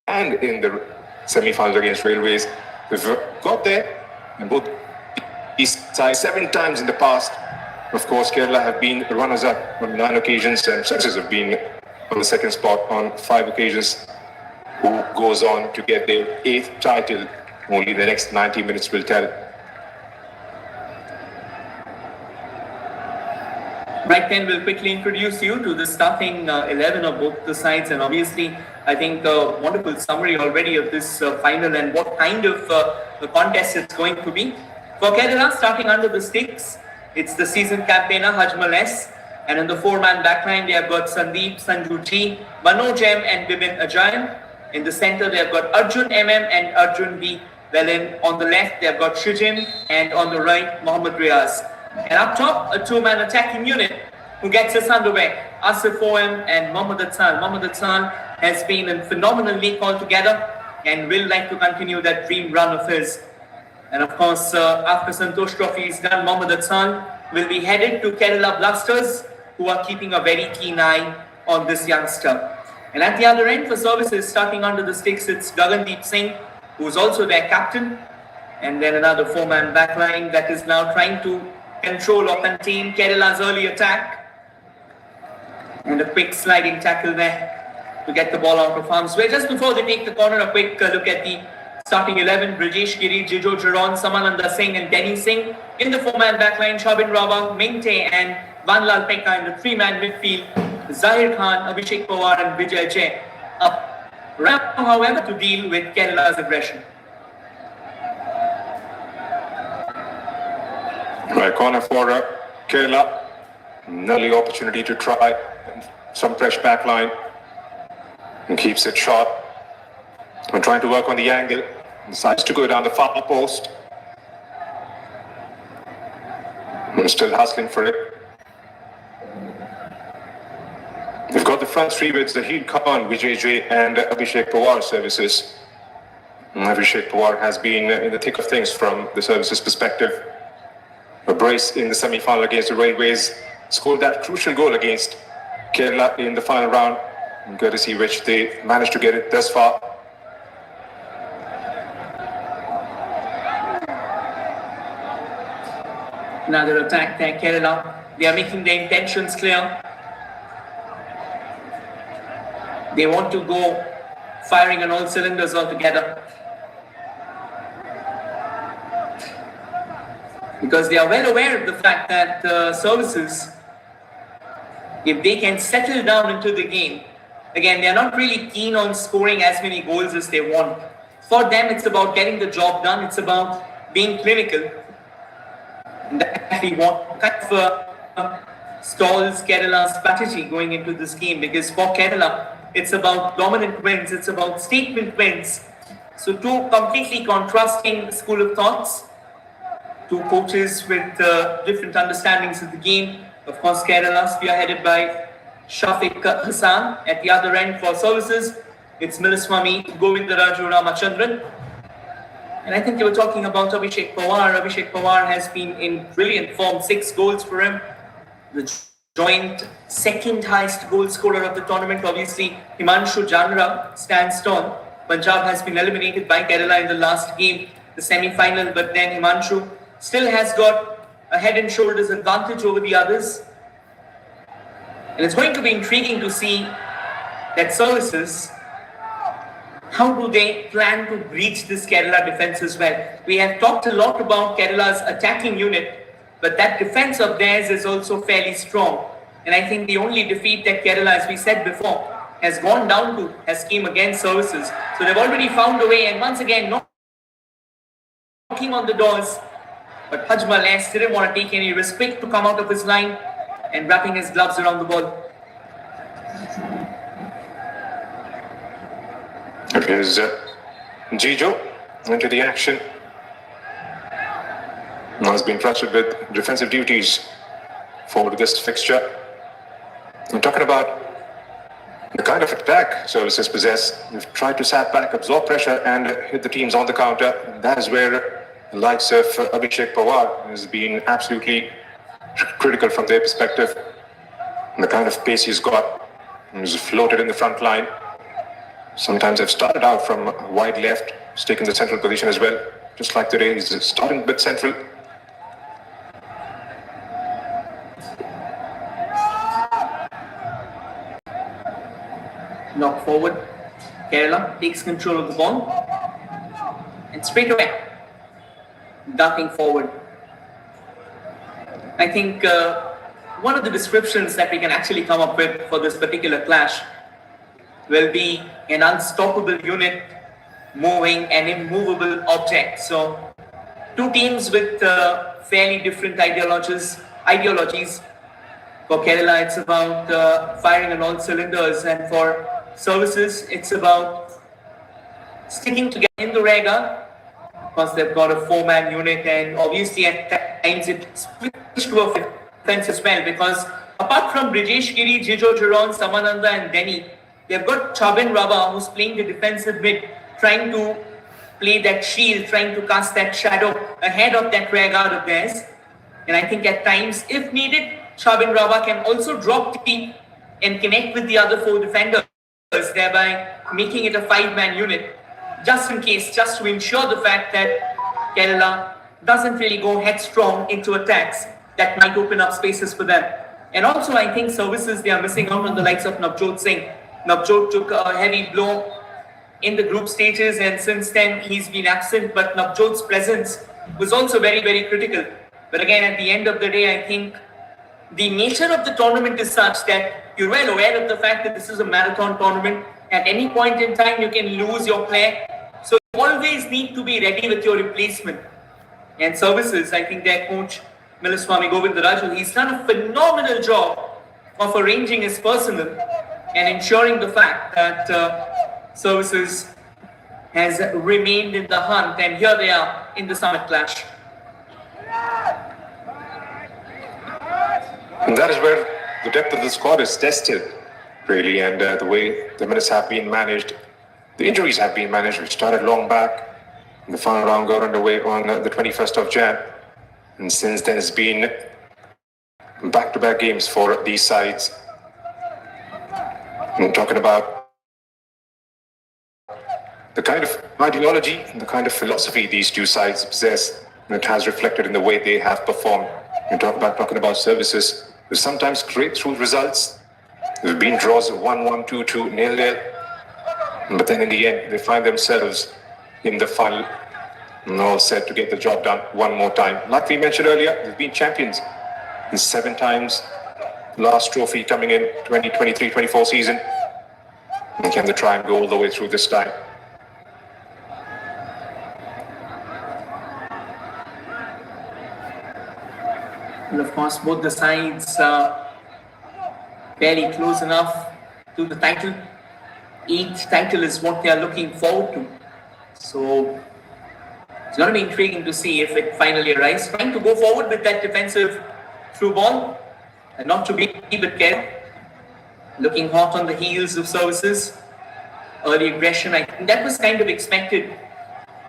and in the semi-finals against Railways. We've got there in both these sides 7 times in the past. Of course, Kerala have been runners-up on 9 occasions, and Success have been on the second spot on 5 occasions. Who goes on to get their 8th title? Only the next 90 minutes will tell. Right, then we'll quickly introduce you to the starting 11 of both the sides, and obviously I think a wonderful summary already of this final and what kind of contest it's going to be. For Kerala, starting under the sticks, it's the season campaigner Hajmal S, and in the 4-man backline they have got Sandeep, Sanju G, Manoj M and Bibin Ajayan. In the center they have got Arjun MM and Arjun B. Well, on the left they have got Shujin, and on the right Mohammad Riaz. And up top, a 2-man attacking unit who gets us underway. Asif OM and Mohammad Atsan. Mohammad Atsan has been a phenomenal league altogether and will like to continue that dream run of his. And of course, after Santosh Trophy is done, Mohammad Atsan will be headed to Kerala Blasters, who are keeping a very keen eye on this youngster. And at the other end for services, starting under the sticks, it's Gagandeep Singh, who is also their captain. And then another 4-man backline that is now trying to control or contain Kerala's early attack. And a quick sliding tackle there to get the ball out of harm's way. Just before they take the corner, a quick look at the starting 11. Brijesh Giri, Jijo Jaron, Samananda Singh and Denny Singh. In the 4-man backline, Shabin Rawa, Mingte and Vanlal Pekka. In the 3-man midfield, Zahir Khan, Abhishek Pawar and Vijay Jay. Up ramp, however, to deal with Kerala's aggression. Right, corner for Kerala. An early opportunity to try some fresh backline. And keeps it short. And trying to work on the angle. Decides to go down the far post. And still hustling for it. They've got the front three with Zahid Khan, Vijay J and Abhishek Pawar services. And Abhishek Pawar has been in the thick of things from the services perspective. A brace in the semi-final against the Railways, scored that crucial goal against Kerala in the final round, courtesy which they managed to get it thus far. Another attack there, Kerala. They are making their intentions clear. They want to go firing on all cylinders altogether. Because they are well aware of the fact that services, if they can settle down into the game, again, they are not really keen on scoring as many goals as they want. For them, it's about getting the job done. It's about being clinical. And that we want kind of stalls Kerala's strategy going into this game, because for Kerala, it's about dominant wins. It's about statement wins. So two completely contrasting school of thoughts. Two coaches with different understandings of the game. Of course, Kerala spearheaded by Shafiq Hassan. At the other end for services, it's Milaswamy Govindaraju Ramachandran. And I think you were talking about Abhishek Pawar. Abhishek Pawar has been in brilliant form, 6 goals for him. The joint second highest goal scorer of the tournament. Obviously, Himanshu Janra stands tall. Punjab has been eliminated by Kerala in the last game, the semi-final, but then Himanshu still has got a head and shoulders advantage over the others. And it's going to be intriguing to see that services, how do they plan to breach this Kerala defense as well? We have talked a lot about Kerala's attacking unit, but that defense of theirs is also fairly strong. And I think the only defeat that Kerala, as we said before, has gone down to has came against services. So they've already found a way, and once again, knocking on the doors. But Hajmal S didn't want to take any risk, quick to come out of his line and wrapping his gloves around the ball. Here's Jijo into the action. Now has been trusted with defensive duties for this fixture. I'm talking about the kind of attack services possess. They've tried to sat back, absorb pressure and hit the teams on the counter. That is where the likes of Abhishek Pawar has been absolutely critical from their perspective. And the kind of pace he's got, he's floated in the front line. Sometimes they've started out from wide left, he's taken the central position as well. Just like today, he's starting a bit central. Knock forward. Kerala takes control of the ball. And straight away, darting forward. I think one of the descriptions that we can actually come up with for this particular clash will be an unstoppable unit moving an immovable object. So, two teams with fairly different ideologies. For Kerala, it's about firing on all cylinders, and for services, it's about sticking together in the rear guard, because they've got a four-man unit, and obviously at times it switched to a defense as well, because apart from Brijesh Giri, Jijo Jaron, Samananda and Denny, they've got Chabin Raba, who's playing the defensive mid, trying to play that shield, trying to cast that shadow ahead of that rear guard of theirs. And I think at times, if needed, Chabin Raba can also drop deep and connect with the other four defenders, thereby making it a five-man unit, just in case, just to ensure the fact that Kerala doesn't really go headstrong into attacks that might open up spaces for them. And also, I think services, they are missing out on the likes of Navjot Singh. Navjot took a heavy blow in the group stages, and since then he's been absent, but Navjot's presence was also very, very critical. But again, at the end of the day, I think the nature of the tournament is such that you're well aware of the fact that this is a marathon tournament. At any point in time, you can lose your player. So you always need to be ready with your replacement. And services, I think their coach, Milaswamy Govindaraju, he's done a phenomenal job of arranging his personnel and ensuring the fact that services has remained in the hunt, and here they are in the summit clash. And that is where the depth of the squad is tested, really, and the way the minutes have been managed, the injuries have been managed, which started long back. The final round got underway on the 21st of Jan, and since then it's been back-to-back games for these sides. I'm talking about the kind of ideology and the kind of philosophy these two sides possess, and it has reflected in the way they have performed. You're talking about services, who sometimes create through results. There have been draws of 1-1, 2-2, 0-0, but then in the end they find themselves in the final, and all set to get the job done one more time. Like we mentioned earlier, they've been champions in 7 times. Last trophy coming in 2023-24 season. And can they try and go all the way through this time? And of course, both the sides are fairly close enough to the title. Each title is what they are looking forward to. So it's going to be intriguing to see if it finally arrives. Trying to go forward with that defensive through ball, and not to be but careful. Looking hot on the heels of services. Early aggression, I think that was kind of expected.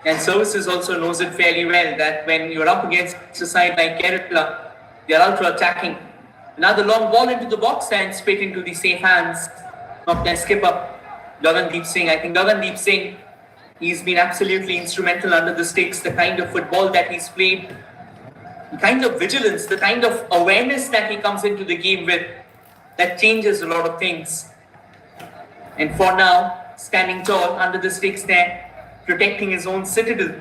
And services also knows it fairly well, that when you're up against a side like Kerala, they're ultra attacking. Another long ball into the box and straight into the safe hands of their skipper, Gagandeep Singh. I think Gagandeep Singh, he's been absolutely instrumental under the sticks. The kind of football that he's played, the kind of vigilance, the kind of awareness that he comes into the game with, that changes a lot of things. And for now, standing tall under the sticks there, protecting his own citadel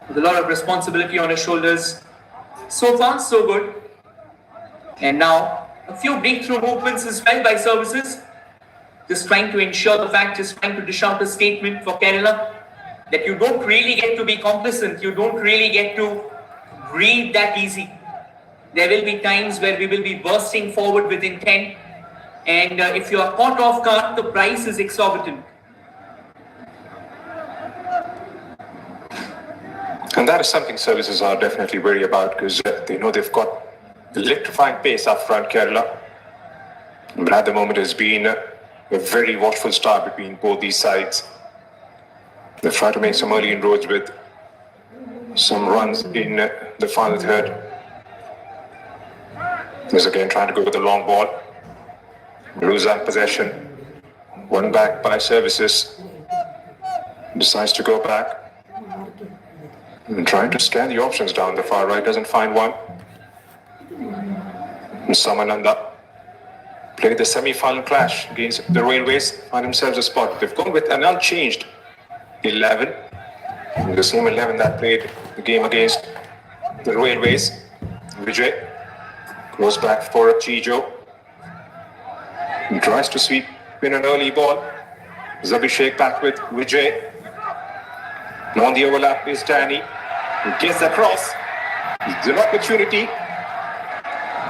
with a lot of responsibility on his shoulders. So far, so good. And now, a few breakthrough movements as well by services. Just trying to ensure the fact, just trying to dish out a statement for Kerala that you don't really get to be complacent, you don't really get to breathe that easy. There will be times where we will be bursting forward with intent, and if you are caught off guard, the price is exorbitant. And that is something services are definitely worried about, because they know they've got electrifying pace up front, Kerala. But at the moment, it's been a very watchful start between both these sides. They've tried to make some early inroads with some runs in the final third. There's again trying to go with the long ball. Lose that possession. One back by services. Decides to go back. And trying to scan the options down the far right, doesn't find one. And Samananda played the semi-final clash against the Railways, find themselves a spot. They've gone with an unchanged 11. The same 11 that played the game against the Railways. Vijay goes back for Chijo. He tries to sweep in an early ball. Zabhishek back with Vijay. And on the overlap is Danny. He gets across. It's an opportunity.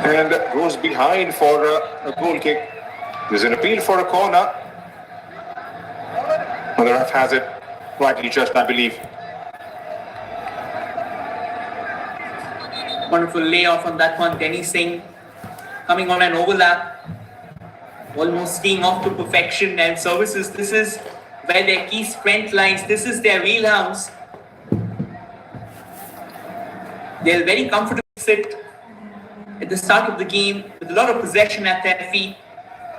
And goes behind for a goal kick. There's an appeal for a corner. And the ref has it rightly judged, I believe. Wonderful layoff on that one. Denny Singh coming on an overlap, almost teeing off to perfection, and services. This is where their key strength lies. This is their wheelhouse. They'll very comfortably sit at the start of the game with a lot of possession at their feet,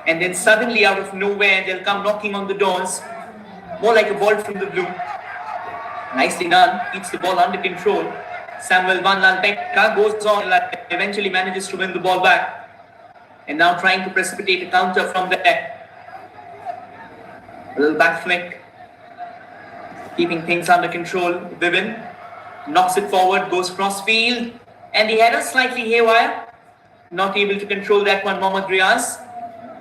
and then suddenly out of nowhere they'll come knocking on the doors, more like a ball from the blue. Nicely done, keeps the ball under control. Samuel Vanlal Pekka goes on, eventually manages to win the ball back, and now trying to precipitate a counter from there. A little back flick, keeping things under control. Vivin knocks it forward, goes cross field, and the header slightly haywire. Not able to control that one, Mohammad Riaz.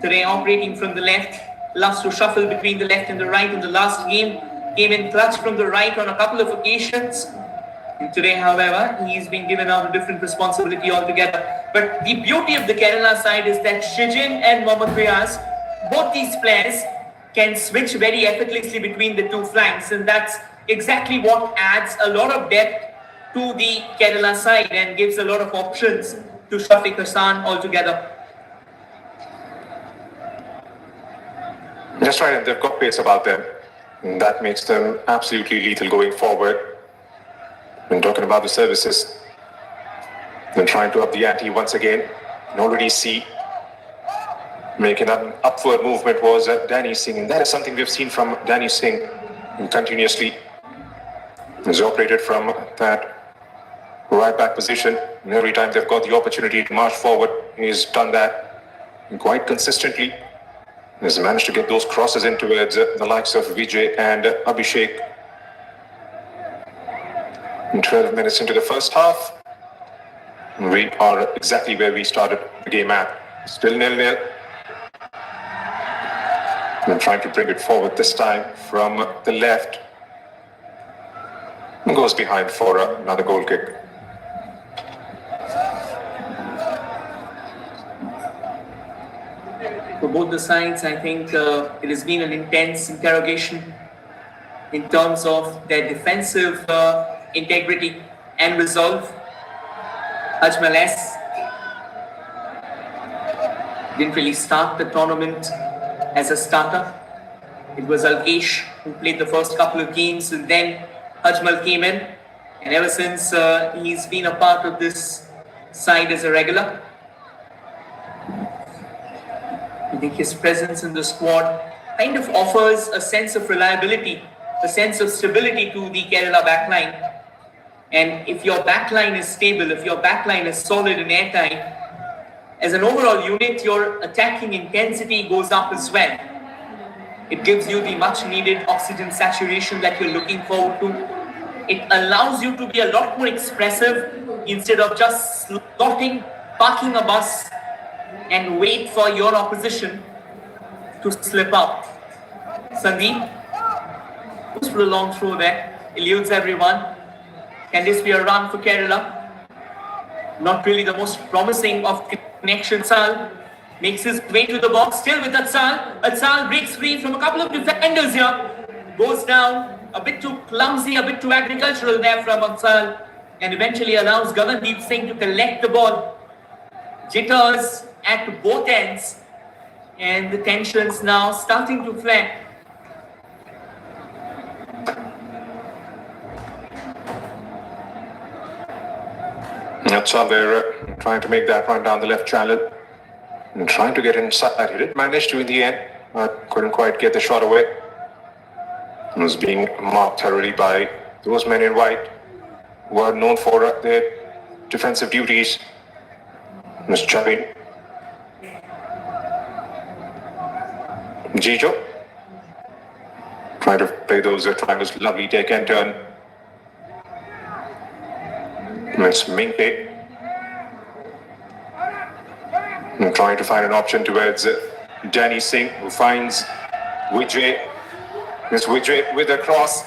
Today operating from the left, loves to shuffle between the left and the right in the last game. Came in clutch from the right on a couple of occasions. And today, however, he's been given out a different responsibility altogether. But the beauty of the Kerala side is that Shijin and Mohammad Riaz, both these players can switch very effortlessly between the two flanks, and that's exactly what adds a lot of depth to the Kerala side and gives a lot of options to Shafiq Hassan altogether. That's right, and they've got pace about them. And that makes them absolutely lethal going forward. When talking about the services, they're trying to up the ante once again. And already see making an upward movement was Danny Singh, and that is something we've seen from Danny Singh continuously. He's operated from that right back position, and every time they've got the opportunity to march forward, he's done that quite consistently. He's managed to get those crosses in towards the likes of Vijay and Abhishek. And 12 minutes into the first half, we are exactly where we started the game at. Still 0-0. And trying to bring it forward this time from the left. And goes behind for another goal kick. For both the sides, I think it has been an intense interrogation in terms of their defensive integrity and resolve. Ajmal S didn't really start the tournament as a starter. It was Alkesh who played the first couple of games, and then Ajmal came in, and ever since he's been a part of this side as a regular. I think his presence in the squad kind of offers a sense of reliability, a sense of stability to the Kerala backline. And if your backline is stable, if your backline is solid and airtight, as an overall unit, your attacking intensity goes up as well. It gives you the much needed oxygen saturation that you're looking forward to. It allows you to be a lot more expressive instead of just slotting, parking a bus and wait for your opposition to slip out. Sandeep goes for a long throw there, eludes everyone. Can this be a run for Kerala? Not really the most promising of connections. Atsal makes his way to the box, still with Atsal. Atsal breaks free from a couple of defenders here. Goes down, a bit too clumsy, a bit too agricultural there from Atsal, and eventually allows Gagandeep Singh to collect the ball. Jitters at both ends, and the tensions now starting to flare. Atsal there trying to make that run down the left channel and trying to get inside. He didn't manage to in the end. couldn't quite get the shot away. He was being marked thoroughly by those men in white who are known for their defensive duties. Mr. Chavin. Jijo. Trying to play those triangles. Lovely take and turn. It's Minke. And trying to find an option towards Danny Singh, who finds Vijay. It's Vijay with a cross.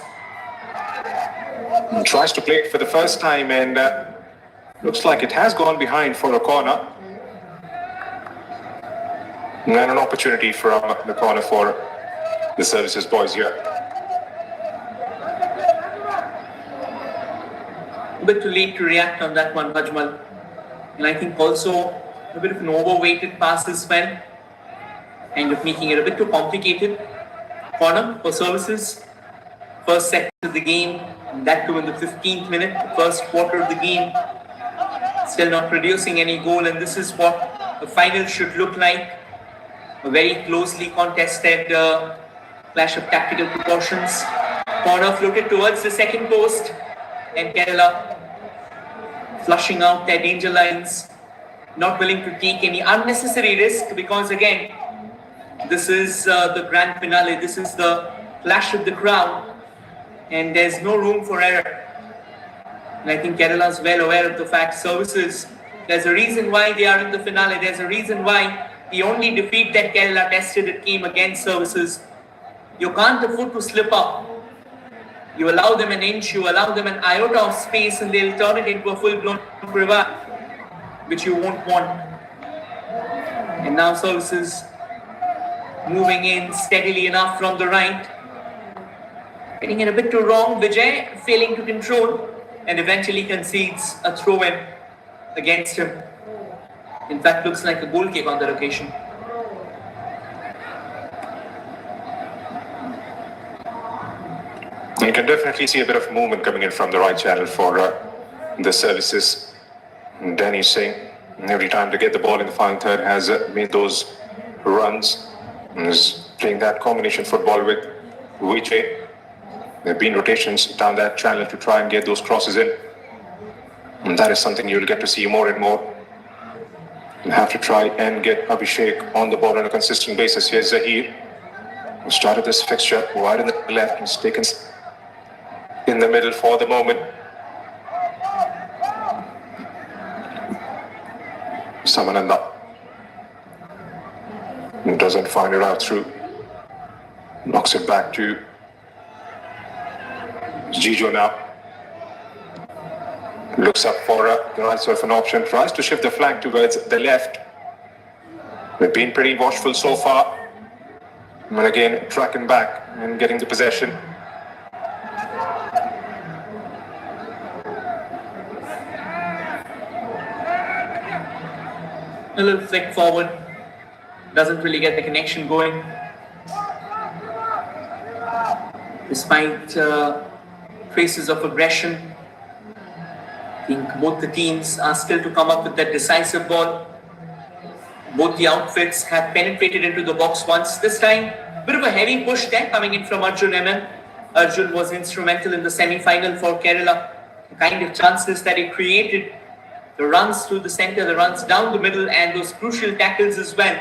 And tries to play it for the first time, and looks like it has gone behind for a corner. And an opportunity from the corner for the services boys here. A bit too late to react on that one, Bajmal. And I think also a bit of an overweighted pass as well, kind of making it a bit too complicated. Corner for services. First set of the game, and that too in the 15th minute, the first quarter of the game. Still not producing any goal, and this is what the final should look like. A very closely contested clash of tactical proportions. Corner floated towards the second post, and Kerala flushing out their danger lines, not willing to take any unnecessary risk, because again, this is the grand finale, this is the clash of the crown, and there's no room for error. And I think Kerala is well aware of the fact. Services, there's a reason why they are in the finale, there's a reason why the only defeat that Kerala tested, it came against Services. You can't afford to slip up. You allow them an inch, you allow them an iota of space, and they'll turn it into a full-blown river, which you won't want. And now Services moving in steadily enough from the right. Getting it a bit too wrong, Vijay failing to control, and eventually concedes a throw-in against him. In fact, looks like a goal kick on that occasion. You can definitely see a bit of movement coming in from the right channel for the services. Danny Singh, every time to get the ball in the final third, has made those runs and is playing that combination football with Vijay. There have been rotations down that channel to try and get those crosses in. And that is something you'll get to see more and more. You have to try and get Abhishek on the ball on a consistent basis. Here's Zahir, who started this fixture wide in the left, and taken in the middle for the moment. Samananda doesn't find it out through. Knocks it back to Jijo now. Looks up for the right sort of an option. Tries to shift the flank towards the left. They've been pretty watchful so far. And again, tracking back and getting the possession. A little flick forward. Doesn't really get the connection going. Despite traces of aggression, I think both the teams are still to come up with that decisive ball. Both the outfits have penetrated into the box once. This time, bit of a heavy push there coming in from Arjun MM. Arjun was instrumental in the semi-final for Kerala. The kind of chances that he created, the runs through the center, the runs down the middle, and those crucial tackles as well,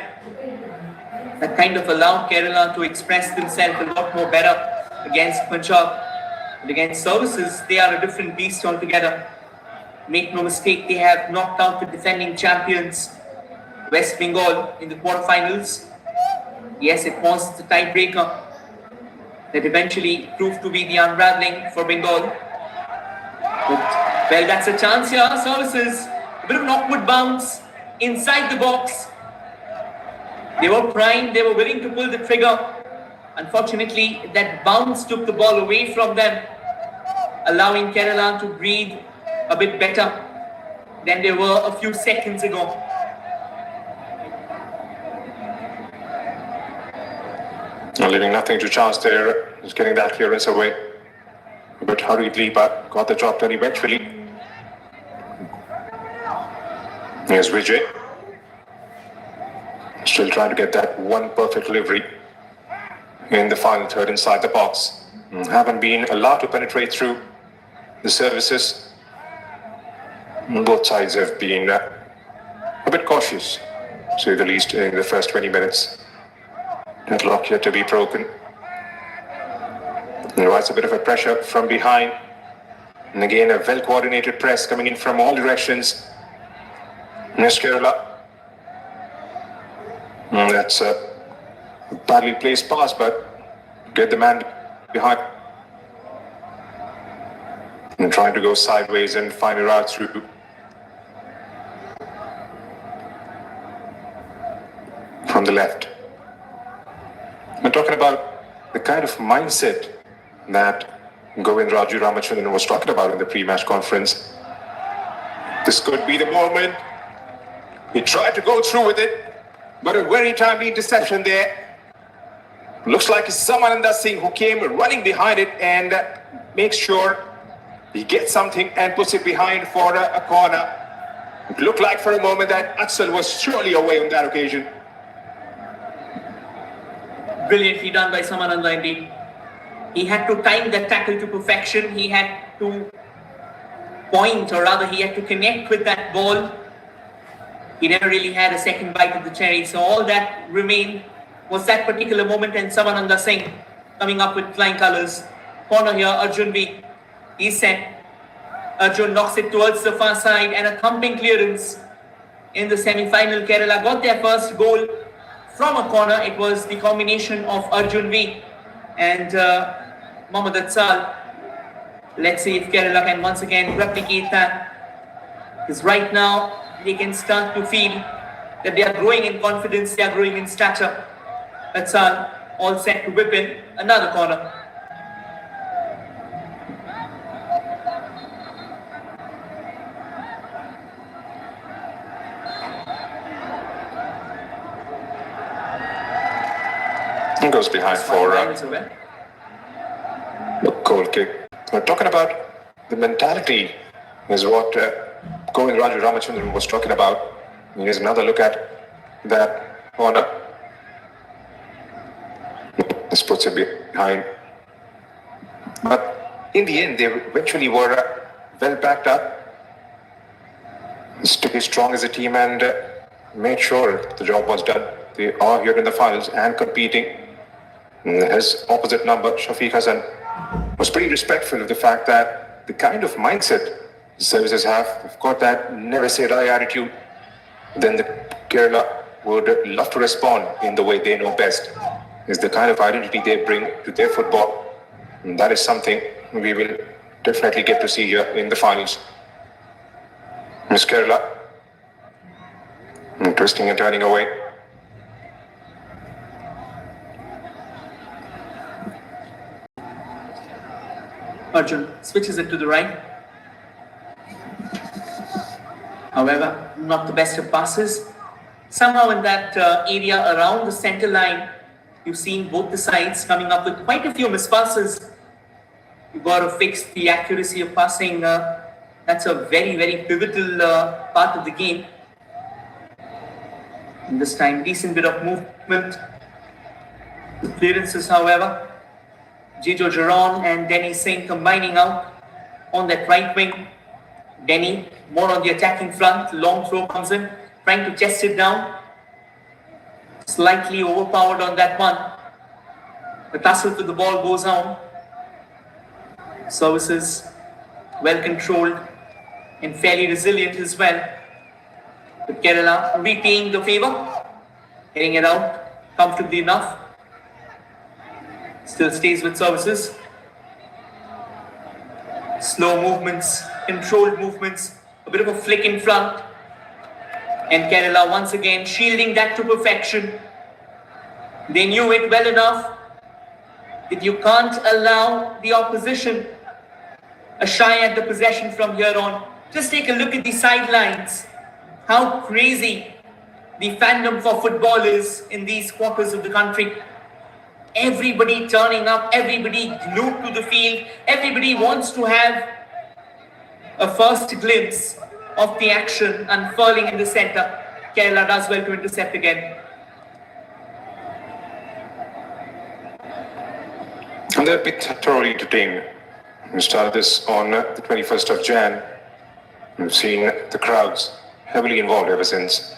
that kind of allowed Kerala to express themselves a lot more better against Punjab. And against Services, they are a different beast altogether. Make no mistake, they have knocked out the defending champions West Bengal in the quarterfinals. Yes, it was the tiebreaker that eventually proved to be the unraveling for Bengal. But, well, that's a chance here. Services, a bit of an awkward bounce inside the box. They were primed, they were willing to pull the trigger. Unfortunately, that bounce took the ball away from them, allowing Kerala to breathe a bit better than they were a few seconds ago. Leaving nothing to chance there, just getting that clearance away. But hurriedly, but got the job done eventually. Here's Vijay. Still trying to get that one perfect delivery. in the final third inside the box. Haven't been allowed to penetrate through the services. Both sides have been a bit cautious, to say the least, in the first 20 minutes. Deadlock yet to be broken. There was a bit of a pressure from behind. And again, a well-coordinated press coming in from all directions. Miss Kerala. That's a badly placed pass, but get the man behind. And trying to go sideways and find a route through. From the left. We're talking about the kind of mindset that Govind Raju Ramachandran was talking about in the pre-match conference. This could be the moment. He tried to go through with it, but a very timely interception there. Looks like it's Samananda Singh who came running behind it and makes sure he gets something and puts it behind for a corner. It looked like for a moment that Axel was surely away on that occasion. Brilliantly done by Samananda indeed. He had to time that tackle to perfection. He had to point, or rather he had to connect with that ball. He never really had a second bite of the cherry. So all that remained was that particular moment, and Samananda Singh coming up with flying colours. Corner here, Arjun V. He's set. Arjun knocks it towards the far side, and a thumping clearance in the semi-final. Kerala got their first goal from a corner. It was the combination of Arjun V and Mohammad Atsal. Let's see if Kerala can once again replicate that. Because right now, they can start to feel that they are growing in confidence, they are growing in stature. Atsal all set to whip in another corner. He goes behind for a goal kick. We're talking about the mentality is what Govind Raju Ramachandran was talking about. Here's another look at that corner. This puts it behind. But in the end, they eventually were well backed up. Stayed strong as a team and made sure the job was done. They are here in the finals and competing. His opposite number, Shafiq Hassan, was pretty respectful of the fact that the kind of mindset the services have got that never say die attitude, then the Kerala would love to respond in the way they know best. Is the kind of identity they bring to their football. And that is something we will definitely get to see here in the finals. Miss Kerala, twisting and turning away. Arjun switches it to the right. However, not the best of passes. Somehow in that area around the center line, you've seen both the sides coming up with quite a few mispasses. You've got to fix the accuracy of passing. That's a very, very pivotal part of the game. And this time, decent bit of movement. The clearances, however. Jijo Jaron and Denny Singh combining out on that right wing. Denny more on the attacking front. Long throw comes in, trying to chest it down. Slightly overpowered on that one. The tussle to the ball goes on. Services well controlled and fairly resilient as well. But Kerala repaying the favour, getting it out comfortably enough. Still stays with services. Slow movements, controlled movements, a bit of a flick in front. And Kerala once again shielding that to perfection. They knew it well enough that you can't allow the opposition a shy at the possession from here on. Just take a look at the sidelines. How crazy the fandom for football is in these quarters of the country. Everybody turning up, everybody glued to the field, everybody wants to have a first glimpse of the action unfurling in the center. Kerala does well to intercept again. they'll be thoroughly entertained. We started this on the 21st of Jan. We've seen the crowds heavily involved ever since.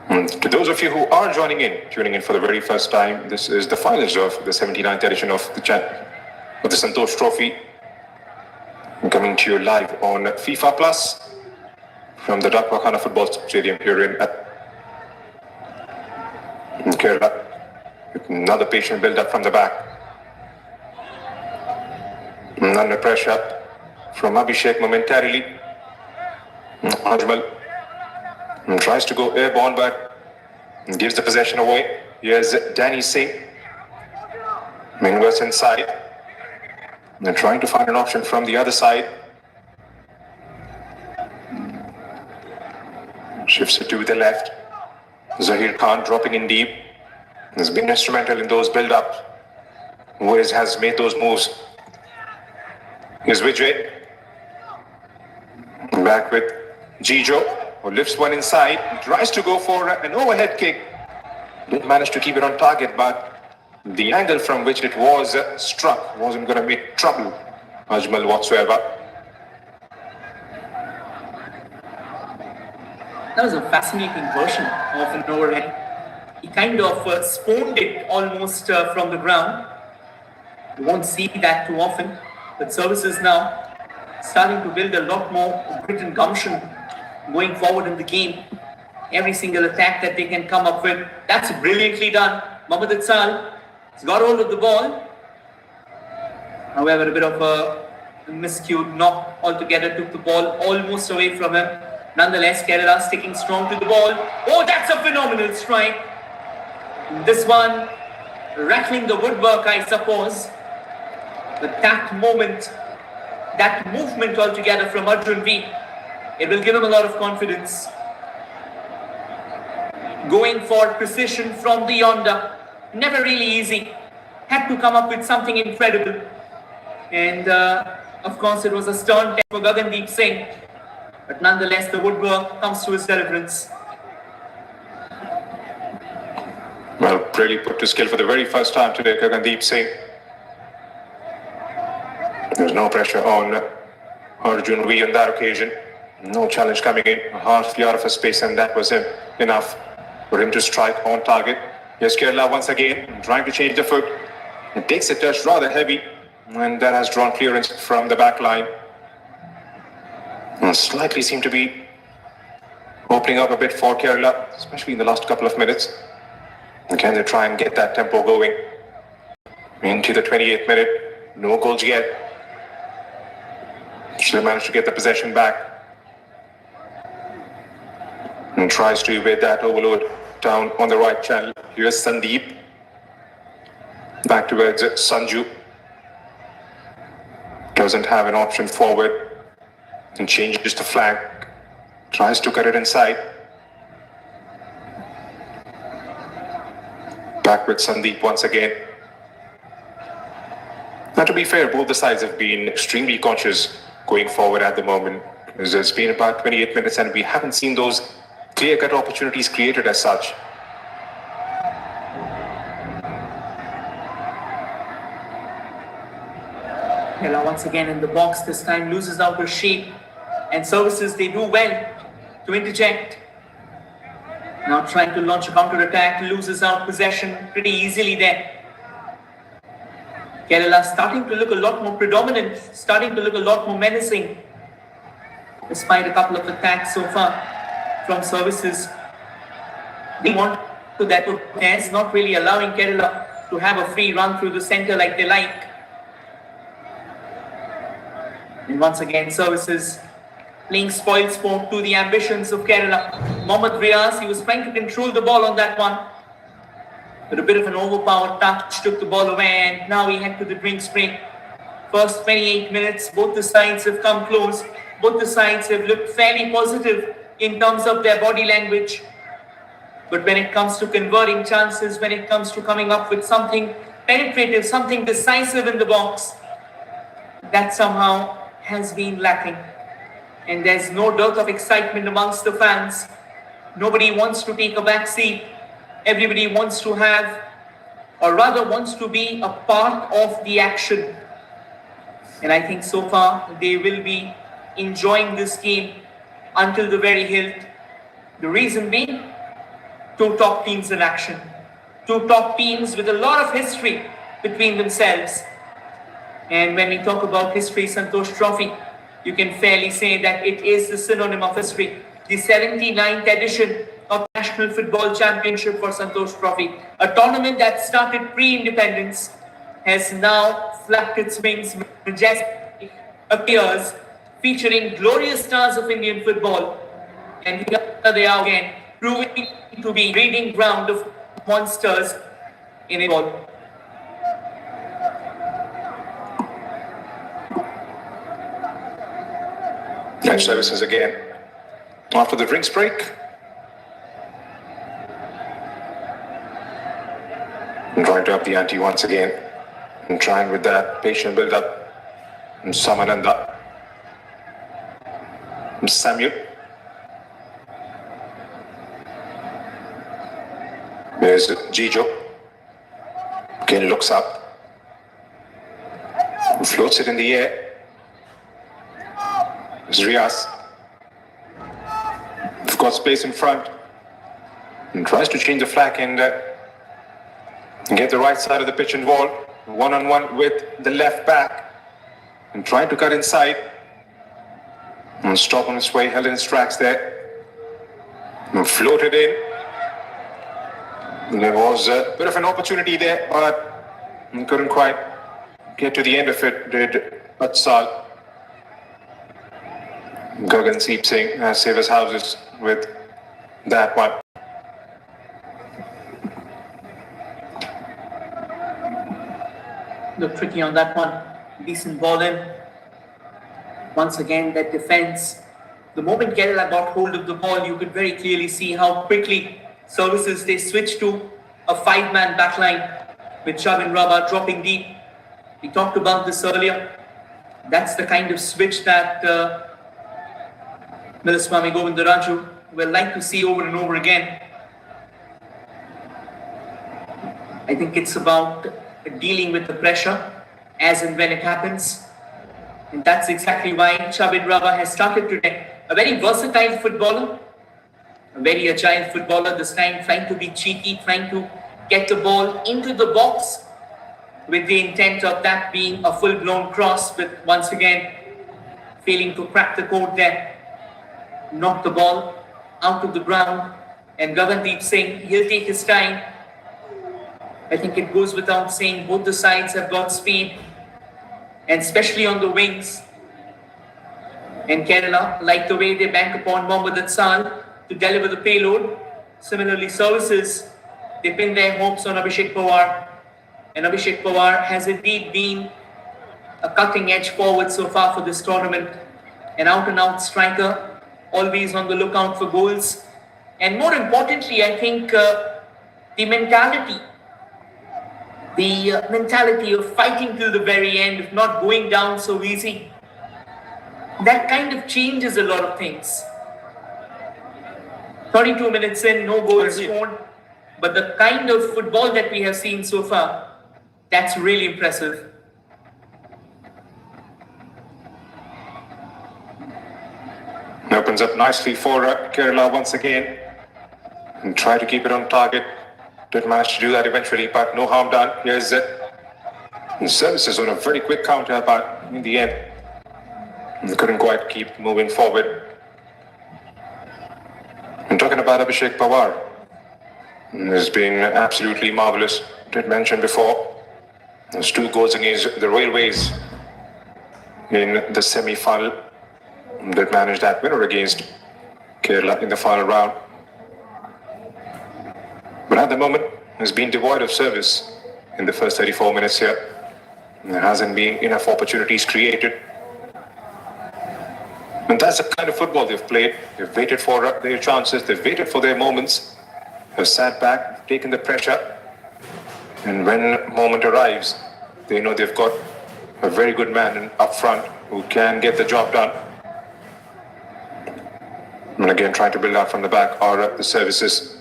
And to those of you who are tuning in for the very first time, this is the finals of the 79th edition of the Santosh Trophy. I'm coming to you live on FIFA Plus from the Dakwakhana Football Stadium here in Kerala. Another patient build-up from the back. And under pressure from Abhishek momentarily. Ajmal tries to go airborne but gives the possession away. Here's Danny Singh. Inverts inside. They're trying to find an option from the other side. Shifts it to the left. Zahir Khan dropping in deep. Has been instrumental in those build-ups. Wiz has made those moves. Here's Vijay. Back with Jijo, who lifts one inside. Tries to go for an overhead kick. Didn't manage to keep it on target, but the angle from which it was struck wasn't going to make trouble Ajmal whatsoever. That was a fascinating version of an overhead. He kind of spawned it almost from the ground. You won't see that too often, but Services now starting to build a lot more grit and gumption going forward in the game. Every single attack that they can come up with, that's brilliantly done. Mohammad Itzal has got hold of the ball. However, a bit of a miscued knock altogether took the ball almost away from him. Nonetheless, Kerala sticking strong to the ball. Oh, that's a phenomenal strike. This one rattling the woodwork, I suppose. But that moment, that movement altogether from Arjun V, it will give him a lot of confidence. Going for precision from the yonder, never really easy. Had to come up with something incredible. And of course, it was a stern test for Gagandeep Singh. But nonetheless, the woodwork comes to his deliverance. Well, really put to skill for the very first time today, Gagandeep Singh. There's no pressure on Arjun V on that occasion. No challenge coming in, half yard of a space, and that was enough for him to strike on target. Yes, Kerala once again trying to change the foot. It takes a touch rather heavy, and that has drawn clearance from the back line. And slightly seem to be opening up a bit for Kerala, especially in the last couple of minutes. And can they try and get that tempo going into the 28th minute? No goals yet. Still managed to get the possession back. And tries to evade that overload down on the right channel. Here's Sandeep. Back towards Sanju. Doesn't have an option forward. And changes to flank. Tries to cut it inside. Back with Sandeep once again. Now, to be fair, both the sides have been extremely conscious going forward at the moment. It's been about 28 minutes and we haven't seen those clear-cut opportunities created as such. Kerala once again in the box, this time loses out her shape. And Services, they do well to interject. Now trying to launch a counter-attack, loses out possession pretty easily there. Kerala starting to look a lot more predominant, starting to look a lot more menacing. Despite a couple of attacks so far from Services. They want to that protest, not really allowing Kerala to have a free run through the center like they like. And once again, Services playing spoil sport to the ambitions of Kerala. Mohammad Riaz, he was trying to control the ball on that one. But a bit of an overpowered touch took the ball away and now we head to the drink spring. First 28 minutes, both the sides have come close. Both the sides have looked fairly positive in terms of their body language. But when it comes to converting chances, when it comes to coming up with something penetrative, something decisive in the box, that somehow has been lacking. And there's no dearth of excitement amongst the fans. Nobody wants to take a back seat. Everybody wants to have or rather wants to be a part of the action. And I think so far they will be enjoying this game until the very hilt. The reason being, two top teams in action. Two top teams with a lot of history between themselves. And when we talk about history, Santosh Trophy, you can fairly say that it is the synonym of history. The 79th edition of National Football Championship for Santosh Trophy, a tournament that started pre-independence, has now flapped its wings, majestic appears, featuring glorious stars of Indian football. And here they are again, proving to be breeding ground of monsters in football. Match services again. After the drinks break. And trying to up the ante once again. And trying with that patient build-up. And Samananda. And Samuel. There's Jijo. Again looks up. And floats it in the air. There's Riaz. They've got space in front. And tries to change the flank and get the right side of the pitch involved. One-on-one with the left back. And trying to cut inside. And stop on his way, held in his tracks there. And floated in. And there was a bit of an opportunity there, but he couldn't quite get to the end of it, did Atsal. Gagandeep Singh has saved his houses with that one. Look tricky on that one. Decent ball in. Once again, that defense. The moment Kerala got hold of the ball, you could very clearly see how quickly services they switched to a five-man backline with Chavin Raba dropping deep. We talked about this earlier. That's the kind of switch that Milaswamy Govindaraju will like to see over and over again. I think it's about dealing with the pressure as and when it happens. And that's exactly why Chavin Raba has started today. A very versatile footballer, a very agile footballer, this time trying to be cheeky, trying to get the ball into the box with the intent of that being a full-blown cross, but once again failing to crack the code there. Knock the ball out of the ground, and Gagandeep Singh, he'll take his time. I think it goes without saying, both the sides have got speed, and especially on the wings. And Kerala, like the way they bank upon Mohammad Atsal to deliver the payload. Similarly, services, they pin their hopes on Abhishek Pawar. And Abhishek Pawar has indeed been a cutting-edge forward so far for this tournament. An out-and-out striker, always on the lookout for goals. And more importantly, I think the mentality of fighting till the very end, of not going down so easy, that kind of changes a lot of things. 32 minutes in, no goals scored, but the kind of football that we have seen so far, that's really impressive. It opens up nicely for Kerala once again. And try to keep it on target. Did manage to do that eventually, but no harm done. Here's services on a very quick counter, but in the end, they couldn't quite keep moving forward. And talking about Abhishek Pawar, has been absolutely marvellous. Did mention before, there's 2 goals against the Railways in the semi-final. Did manage that winner against Kerala in the final round. But at the moment, has been devoid of service in the first 34 minutes here. There hasn't been enough opportunities created. And that's the kind of football they've played. They've waited for their chances, they've waited for their moments, have sat back, taken the pressure, and when moment arrives, they know they've got a very good man up front who can get the job done. And again, trying to build out from the back are the services.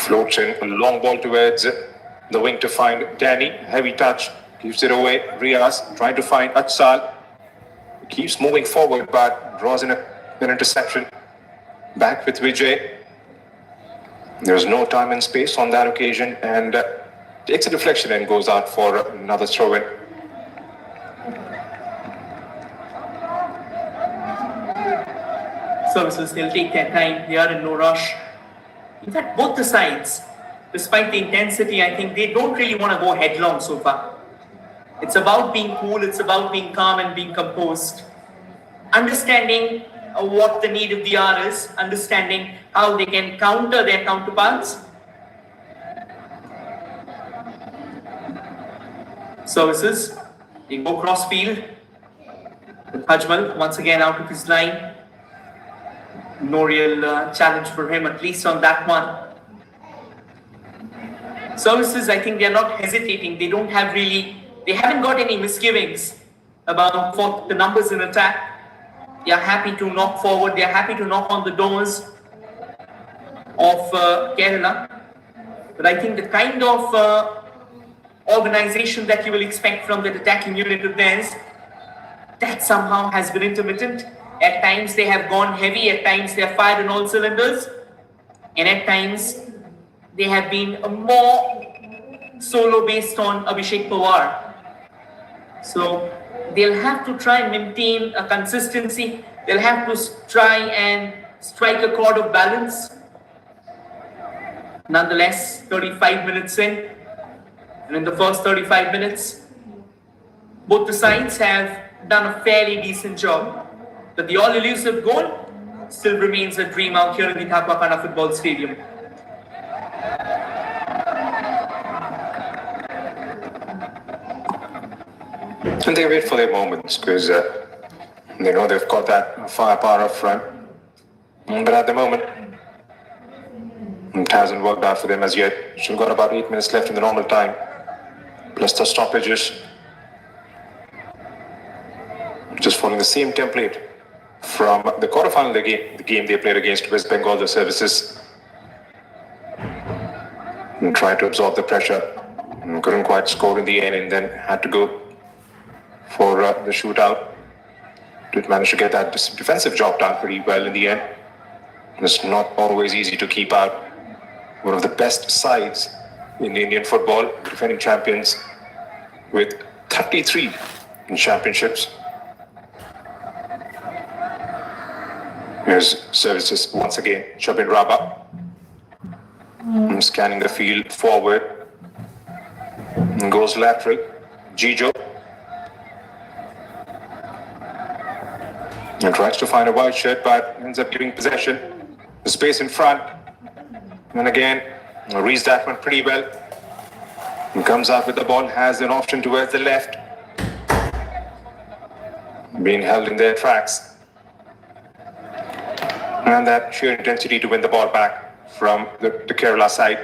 Floats in a long ball towards the wing to find Danny. Heavy touch. Keeps it away. Riaz trying to find Atsal. Keeps moving forward but draws in an interception. Back with Vijay. There's no time and space on that occasion and takes a deflection and goes out for another throw-in. Services, they'll take their time. They are in no rush. In fact, both the sides, despite the intensity, I think they don't really want to go headlong so far. It's about being cool, it's about being calm and being composed. Understanding what the need of the hour is, understanding how they can counter their counterparts. Services, they go cross field. Ajmal once again out of his line. No real challenge for him, at least on that one. Services, I think they're not hesitating. They haven't got any misgivings about the numbers in attack. They are happy to knock forward. They are happy to knock on the doors of Kerala. But I think the kind of organization that you will expect from the attacking unit of theirs, that somehow has been intermittent. At times they have gone heavy, at times they have fired on all cylinders, and at times they have been more solo based on Abhishek Pawar. So they'll have to try and maintain a consistency. They'll have to try and strike a chord of balance. Nonetheless, 35 minutes in, and in the first 35 minutes, both the sides have done a fairly decent job. But the all-elusive goal still remains a dream out here in the Thapakana Football Stadium. And they wait for their moments because they know they've got that firepower up front. But at the moment, it hasn't worked out for them as yet. Still got about 8 minutes left in the normal time, plus the stoppages. Just following the same template from the quarterfinal of the game they played against West Bengal, the services. And tried to absorb the pressure. And couldn't quite score in the end and then had to go for the shootout. Did manage to get that defensive job done pretty well in the end. It's not always easy to keep out one of the best sides in Indian football, defending champions with 33 in championships. Here's services once again. Shabin Raba scanning the field forward. And goes lateral. Jijo. And tries to find a white shirt but ends up giving possession. The space in front. And again, reads that one pretty well. And comes out with the ball. Has an option towards the left. Being held in their tracks. And that sheer intensity to win the ball back from the Kerala side.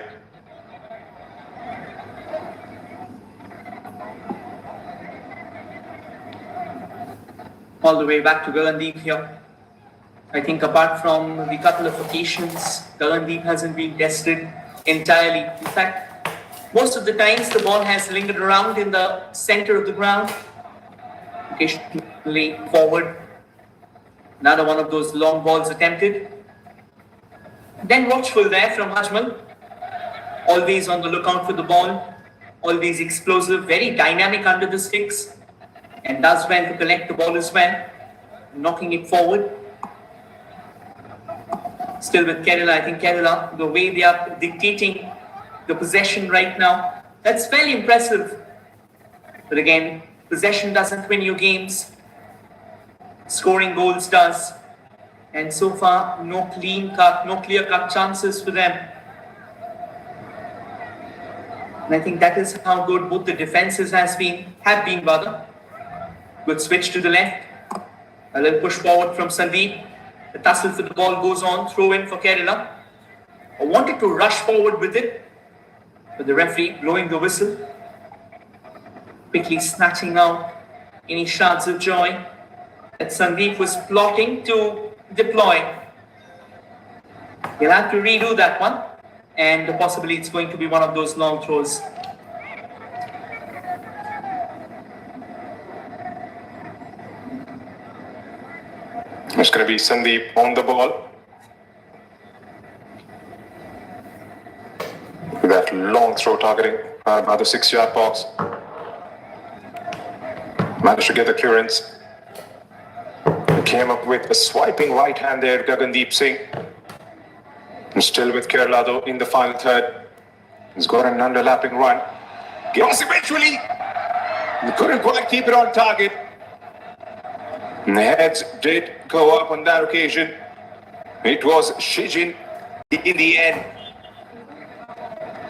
All the way back to Gagandeep here. I think apart from the couple of occasions, Gagandeep hasn't been tested entirely. In fact, most of the times the ball has lingered around in the center of the ground, occasionally forward. Another one of those long balls attempted. Then watchful there from Ajmal. Always on the lookout for the ball. Always explosive, very dynamic under the sticks. And does well to collect the ball as well. Knocking it forward. Still with Kerala, I think Kerala, the way they are dictating the possession right now, that's fairly impressive. But again, possession doesn't win you games. Scoring goals does. And so far, no clear-cut chances for them. And I think that is how good both the defenses have been rather. Good switch to the left. A little push forward from Sandeep. The tussle for the ball goes on. Throw in for Kerala. I wanted to rush forward with it, but the referee blowing the whistle. Quickly snatching out any shards of joy that Sandeep was plotting to deploy. He'll have to redo that one. and possibly it's going to be one of those long throws. It's going to be Sandeep on the ball. With that long throw targeting about the 6-yard box. Managed to get the clearance. Came up with a swiping right hand there, Gagandeep Singh. And still with Kerala though in the final third. He's got an underlapping run. Gives eventually. He couldn't quite keep it on target. And the heads did go up on that occasion. It was Shijin in the end.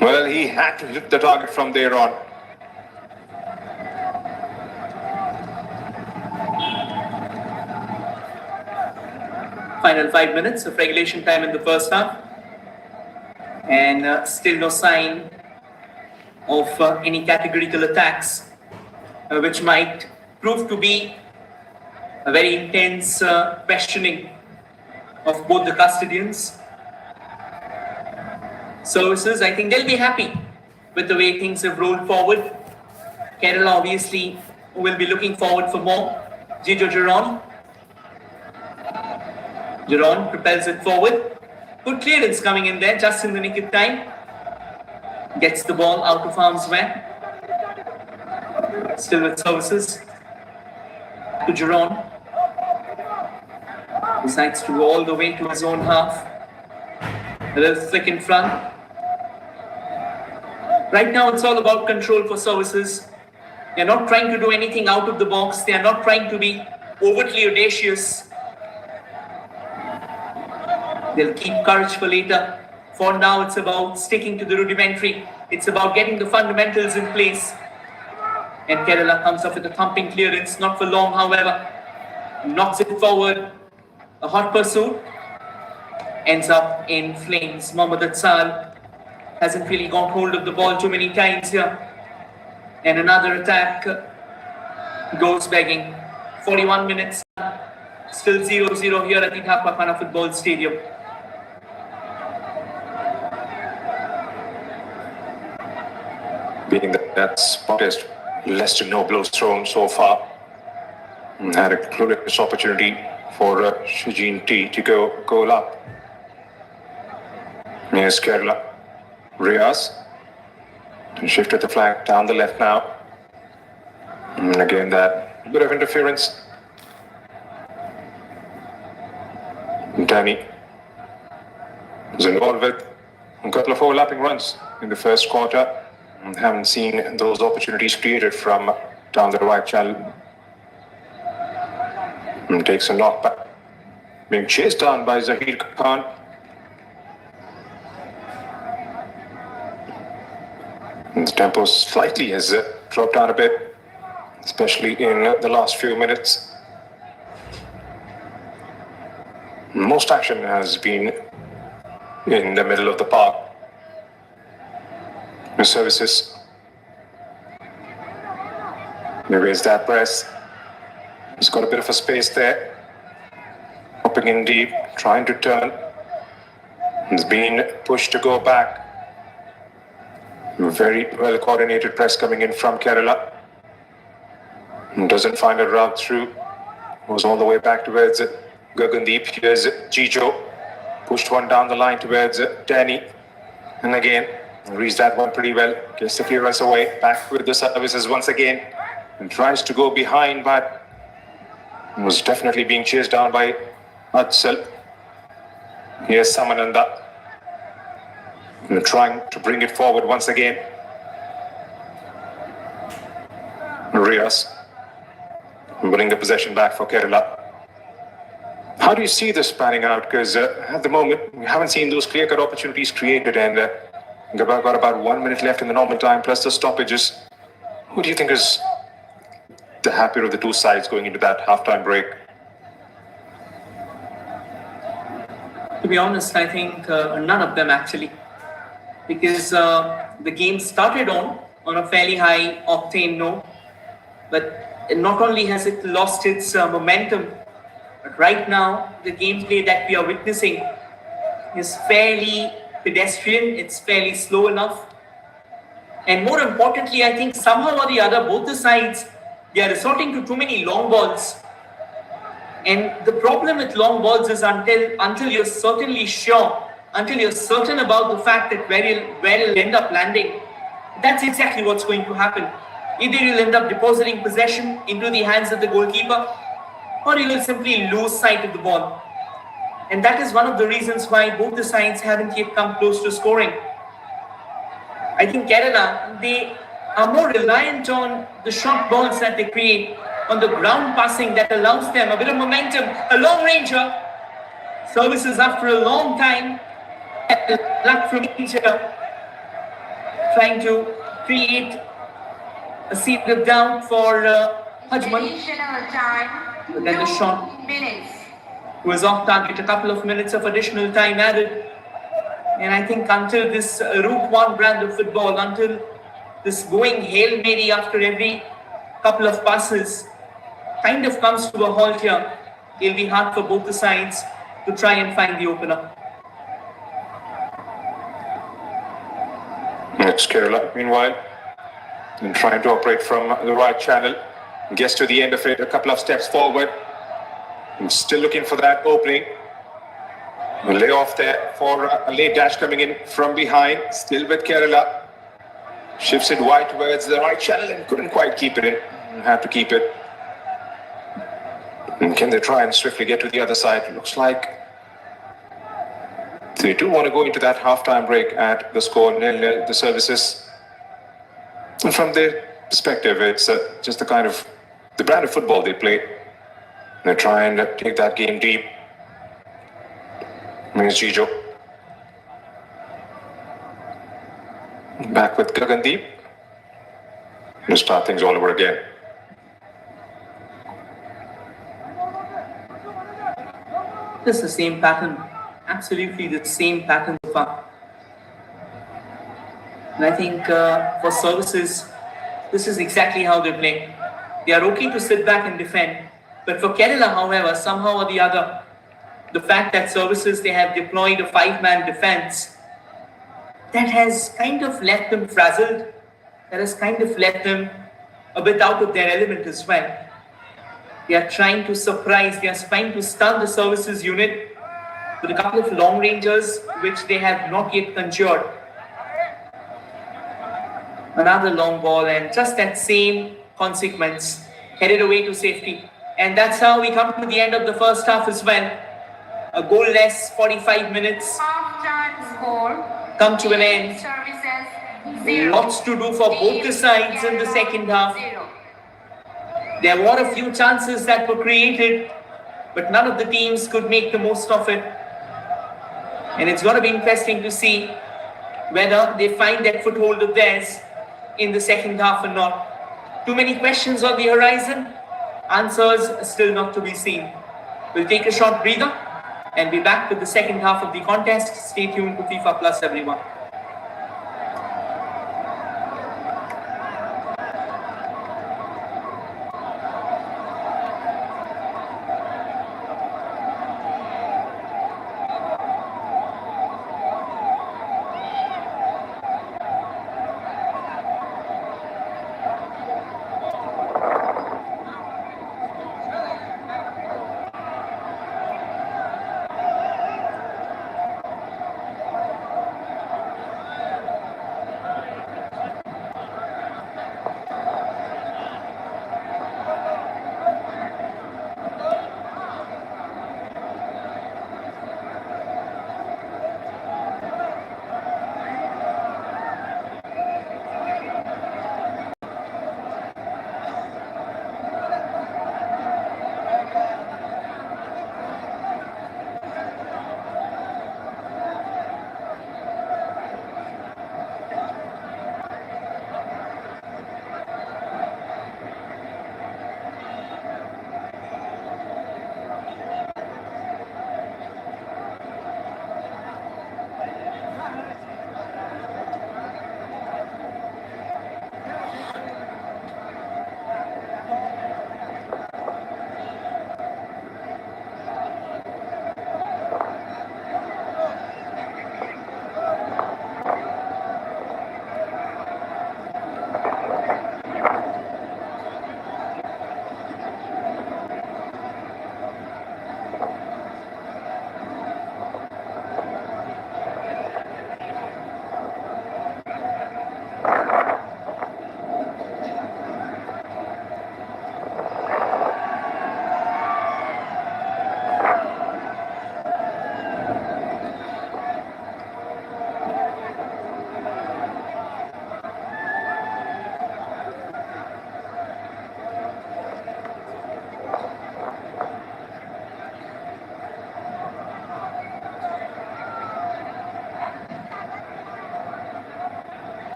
Well, he had to hit the target from there on. Final 5 minutes of regulation time in the first half, and still no sign of any categorical attacks, which might prove to be a very intense questioning of both the custodians. Services, I think they'll be happy with the way things have rolled forward. Kerala obviously will be looking forward for more. Jijo Giron. Giron propels it forward. Good clearance coming in there just in the nick of time. Gets the ball out of harm's way. Still with services. To Giron. Decides to go all the way to his own half. A little flick in front. Right now it's all about control for services. They're not trying to do anything out of the box. They are not trying to be overtly audacious. They'll keep courage for later. For now, it's about sticking to the rudimentary. It's about getting the fundamentals in place. And Kerala comes up with a thumping clearance, not for long, however. Knocks it forward. A hot pursuit. Ends up in flames. Mohammad Atsal hasn't really got hold of the ball too many times here. And another attack goes begging. 41 minutes. Still 0-0 here at the Dhaka Football Stadium. Being that spot is less to no blows thrown so far. And had a glorious opportunity for Shijin T to go goal up. Here's Kerala. Riaz. Shifted the flag down the left now. And again that bit of interference. Danny was involved with a couple of overlapping runs in the first quarter. Haven't seen those opportunities created from down the right channel. And takes a knockback. Being chased down by Zahir Khan. And the tempo slightly has dropped down a bit, especially in the last few minutes. Most action has been in the middle of the park. The services. There is that press. He's got a bit of a space there. Hopping in deep, trying to turn. He's been pushed to go back. Very well coordinated press coming in from Kerala. Doesn't find a route through. Goes all the way back towards Gagandeep. Here's Jijo. Pushed one down the line towards Danny. And again, reads that one pretty well. Gets the clearance away. Back with the services once again. And tries to go behind, but was definitely being chased down by Atsal. Here's Samananda. And trying to bring it forward once again. Riaz. Bring the possession back for Kerala. How do you see this panning out? Because at the moment, we haven't seen those clear-cut opportunities created, and Gabba got about 1 minute left in the normal time, plus the stoppages. Who do you think is the happier of the two sides going into that halftime break? To be honest, I think none of them actually. Because the game started on a fairly high octane note, but not only has it lost its momentum, but right now the gameplay that we are witnessing is fairly pedestrian, it's fairly slow enough. And more importantly, I think somehow or the other, both the sides, they are resorting to too many long balls. And the problem with long balls is until you're certainly sure, until you're certain about the fact that where you'll end up landing, that's exactly what's going to happen. Either you'll end up depositing possession into the hands of the goalkeeper, or you will simply lose sight of the ball. And that is one of the reasons why both the sides haven't yet come close to scoring. I think Kerala, they are more reliant on the short balls that they create, on the ground passing that allows them a bit of momentum, a long ranger, services after a long time, luck from India, trying to create a seed of doubt for Hajman. But then the shot was off target, a couple of minutes of additional time added. And I think until this Route 1 brand of football, until this going Hail Mary after every couple of passes kind of comes to a halt here, it'll be hard for both the sides to try and find the opener. It's Kerala, meanwhile, and trying to operate from the right channel. Gets to the end of it, a couple of steps forward. And still looking for that opening. A lay off there for a late dash coming in from behind. Still with Kerala. Shifts it wide towards the right channel and couldn't quite keep it in. Had to keep it. And can they try and swiftly get to the other side? It looks like they do want to go into that half-time break at the score 0-0, the services. And from their perspective, it's just the brand of football they play. They try and take that game deep. Here's Jijo. Back with Gagandeep. And start things all over again. Just the same pattern. Absolutely the same pattern so far. And I think for services, this is exactly how they play. They are okay to sit back and defend. But for Kerala, however, somehow or the other, the fact that services, they have deployed a 5-man defense, that has kind of left them frazzled. That has kind of left them a bit out of their element as well. They are trying to surprise, they are trying to stun the services unit with a couple of long rangers, which they have not yet conjured. Another long ball, and just that same consequence, headed away to safety. And that's how we come to the end of the first half as well. A goal-less 45 minutes come to an end. Lots to do for both the sides in the second half. There were a few chances that were created, but none of the teams could make the most of it. And it's going to be interesting to see whether they find that foothold of theirs in the second half or not. Too many questions on the horizon, answers still not to be seen. We'll take a short breather and be back with the second half of the contest. Stay tuned to FIFA Plus, everyone.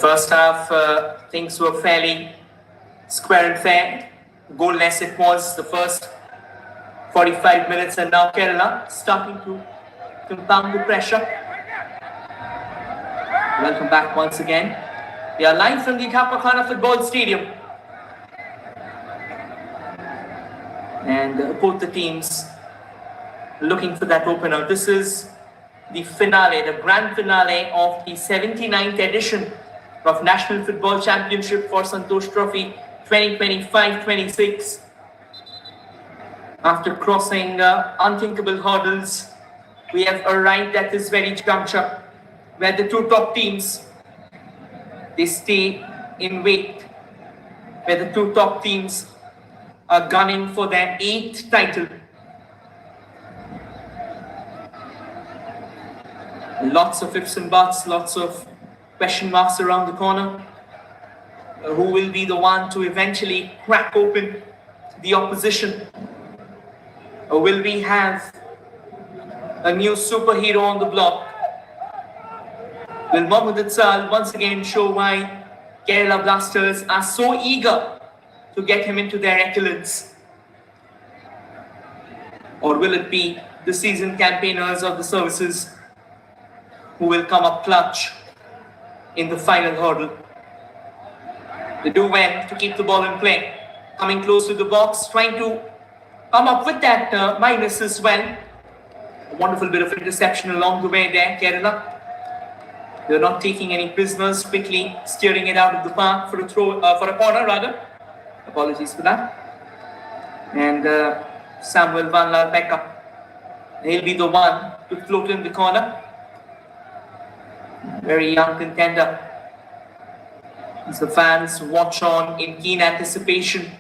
first half, things were fairly square and fair. Goalless it was the first 45 minutes, and now Kerala starting to compound the pressure. Welcome back once again. We are live from the Thappakhana Football Stadium. And both the teams looking for that opener. This is the finale, the grand finale of the 79th edition of National Football Championship for Santosh Trophy 2025-26. After crossing unthinkable hurdles, we have arrived at this very juncture where the two top teams, they stay in wait, where the two top teams are gunning for their 8th title. Lots of ifs and buts, lots of question marks around the corner. Who will be the one to eventually crack open the opposition? Or will we have a new superhero on the block? Will Mohammad Sal once again show why Kerala Blasters are so eager to get him into their echelons? Or will it be the seasoned campaigners of the services who will come up clutch in the final hurdle? They do well to keep the ball in play, coming close to the box, trying to come up with that minus as well. A wonderful bit of interception along the way there, Kerala. They're not taking any prisoners, quickly steering it out of the park for a throw, for a corner rather. Apologies for that. And Samuel Vanlal Becca, he'll be the one to float in the corner. Very young contender. As the fans watch on in keen anticipation,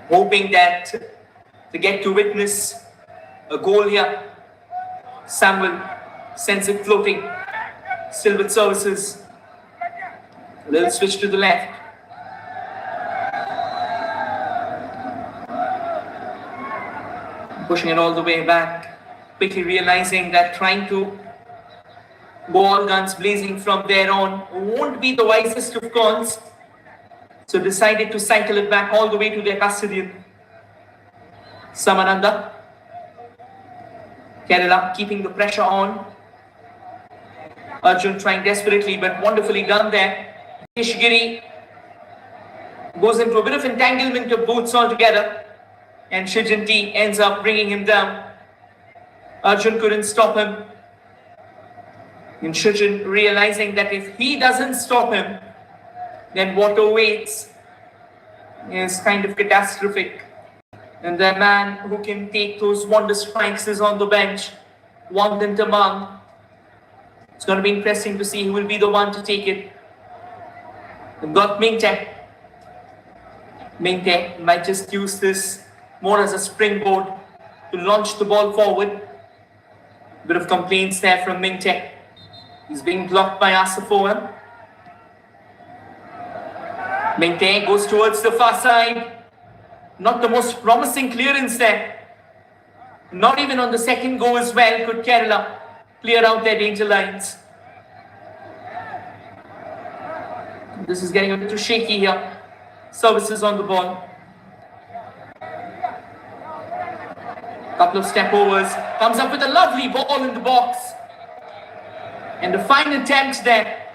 hoping that to get to witness a goal here. Samuel sends it floating, still with services. A little switch to the left. Pushing it all the way back, quickly realizing that trying to go all guns blazing from there on won't be the wisest of calls. So decided to cycle it back all the way to their custodian, Samananda. Kerala keeping the pressure on. Arjun trying desperately, but wonderfully done there. Ishgiri goes into a bit of entanglement of boots altogether, and Shijanti ends up bringing him down. Arjun couldn't stop him. And Shijan realizing that if he doesn't stop him, then what awaits is kind of catastrophic. And the man who can take those wonder strikes is on the bench, Wangdan Tamang. It's going to be interesting to see who will be the one to take it. We've got Mingte. Mingte might just use this more as a springboard to launch the ball forward. Bit of complaints there from Mingte. He's being blocked by Asafoa. Mingte goes towards the far side. Not the most promising clearance there. Not even on the second go as well could Kerala clear out their danger lines. This is getting a little shaky here. Services on the ball. Couple of step overs. Comes up with a lovely ball in the box. And the fine attempt there.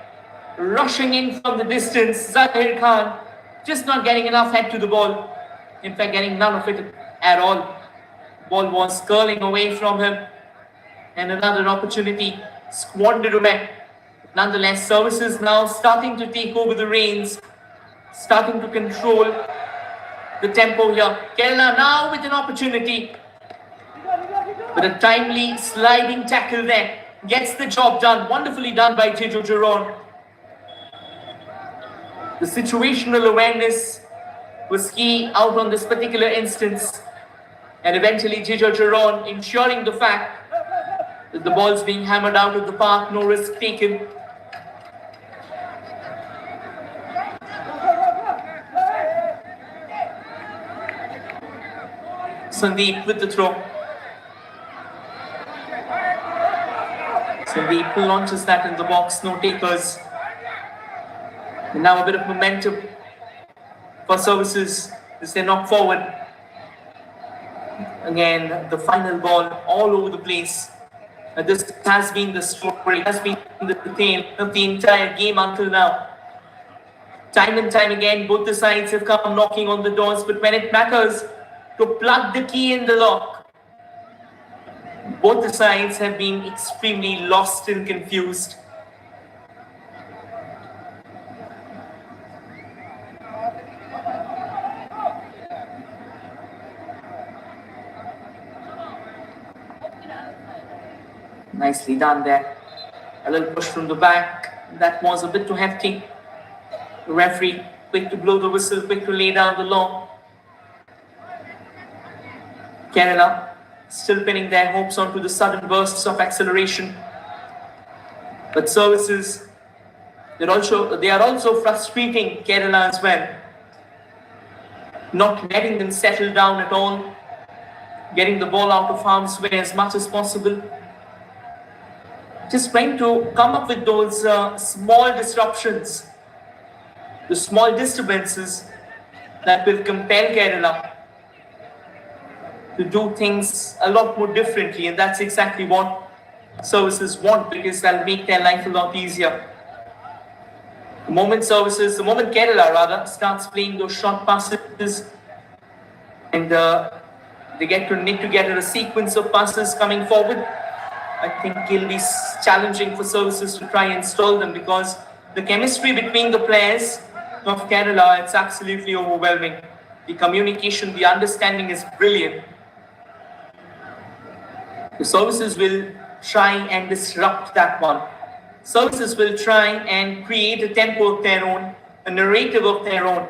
Rushing in from the distance. Zahir Khan just not getting enough head to the ball. In fact, getting none of it at all. Ball was curling away from him. And another opportunity squandered away. Nonetheless, services now starting to take over the reins. Starting to control the tempo here. Kerala now with an opportunity. With a timely sliding tackle there. Gets the job done. Wonderfully done by Jijo Jaron. The situational awareness was key out on this particular instance. And eventually Jijo Jaron ensuring the fact that the ball's being hammered out of the park. No risk taken. Sandeep with the throw. Sandeep launches that in the box, no takers. And now a bit of momentum for services as they knock forward. Again, the final ball all over the place. This has been the story, has been the theme of the entire game until now. Time and time again, both the sides have come knocking on the doors, but when it matters to plug the key in the lock, both the sides have been extremely lost and confused. Nicely done there. A little push from the back. That was a bit too hefty. The referee quick to blow the whistle, quick to lay down the law. Kerala still pinning their hopes onto the sudden bursts of acceleration. But services, they are also frustrating Kerala as well. Not letting them settle down at all. Getting the ball out of harm's way as much as possible. Just trying to come up with those small disruptions, the small disturbances that will compel Kerala to do things a lot more differently, and that's exactly what services want, because that'll make their life a lot easier. The moment Kerala rather starts playing those short passes and they get to knit together a sequence of passes coming forward, I think it'll be challenging for services to try and stall them, because the chemistry between the players of Kerala, it's absolutely overwhelming. The communication, the understanding is brilliant. The services will try and disrupt that one. Services will try and create a tempo of their own, a narrative of their own.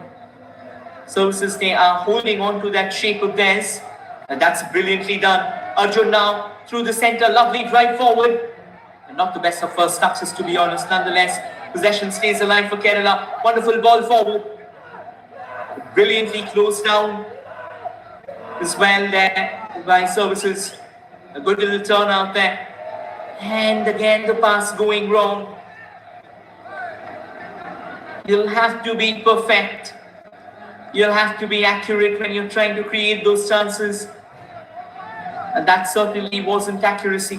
Services, they are holding on to that shape of theirs, and that's brilliantly done. Arjun now through the center, lovely drive forward. And not the best of first touches, to be honest. Nonetheless, possession stays alive for Kerala. Wonderful ball forward. Brilliantly closed down as well there by services. A good little turn out there. And again, the pass going wrong. You'll have to be perfect. You'll have to be accurate when you're trying to create those chances. And that certainly wasn't accuracy.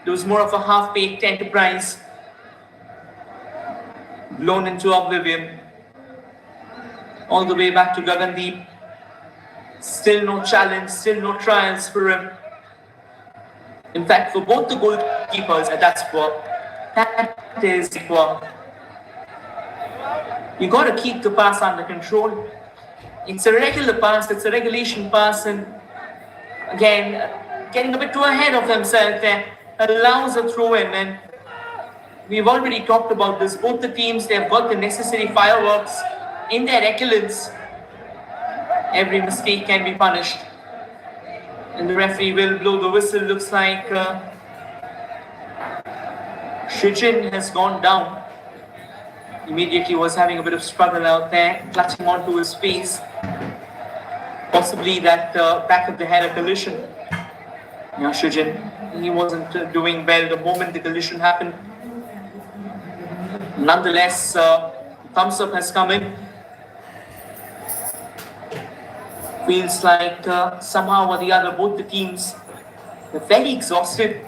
It was more of a half-baked enterprise, blown into oblivion. All the way back to Gagandeep. Still no challenge, still no trials for him. In fact, for both the goalkeepers, and that's poor. That is poor. You got to keep the pass under control. It's a regular pass, it's a regulation pass, and again, getting a bit too ahead of himself there allows a throw in. And we've already talked about this. Both the teams, they've got the necessary fireworks in their excellence. Every mistake can be punished. And the referee will blow the whistle. Looks like Shijin has gone down. Immediately was having a bit of struggle out there, clutching onto his face. Possibly that back of the head collision. Yeah, Shijin, he wasn't doing well the moment the collision happened. Nonetheless, thumbs up has come in. Feels like somehow or the other, both the teams are very exhausted.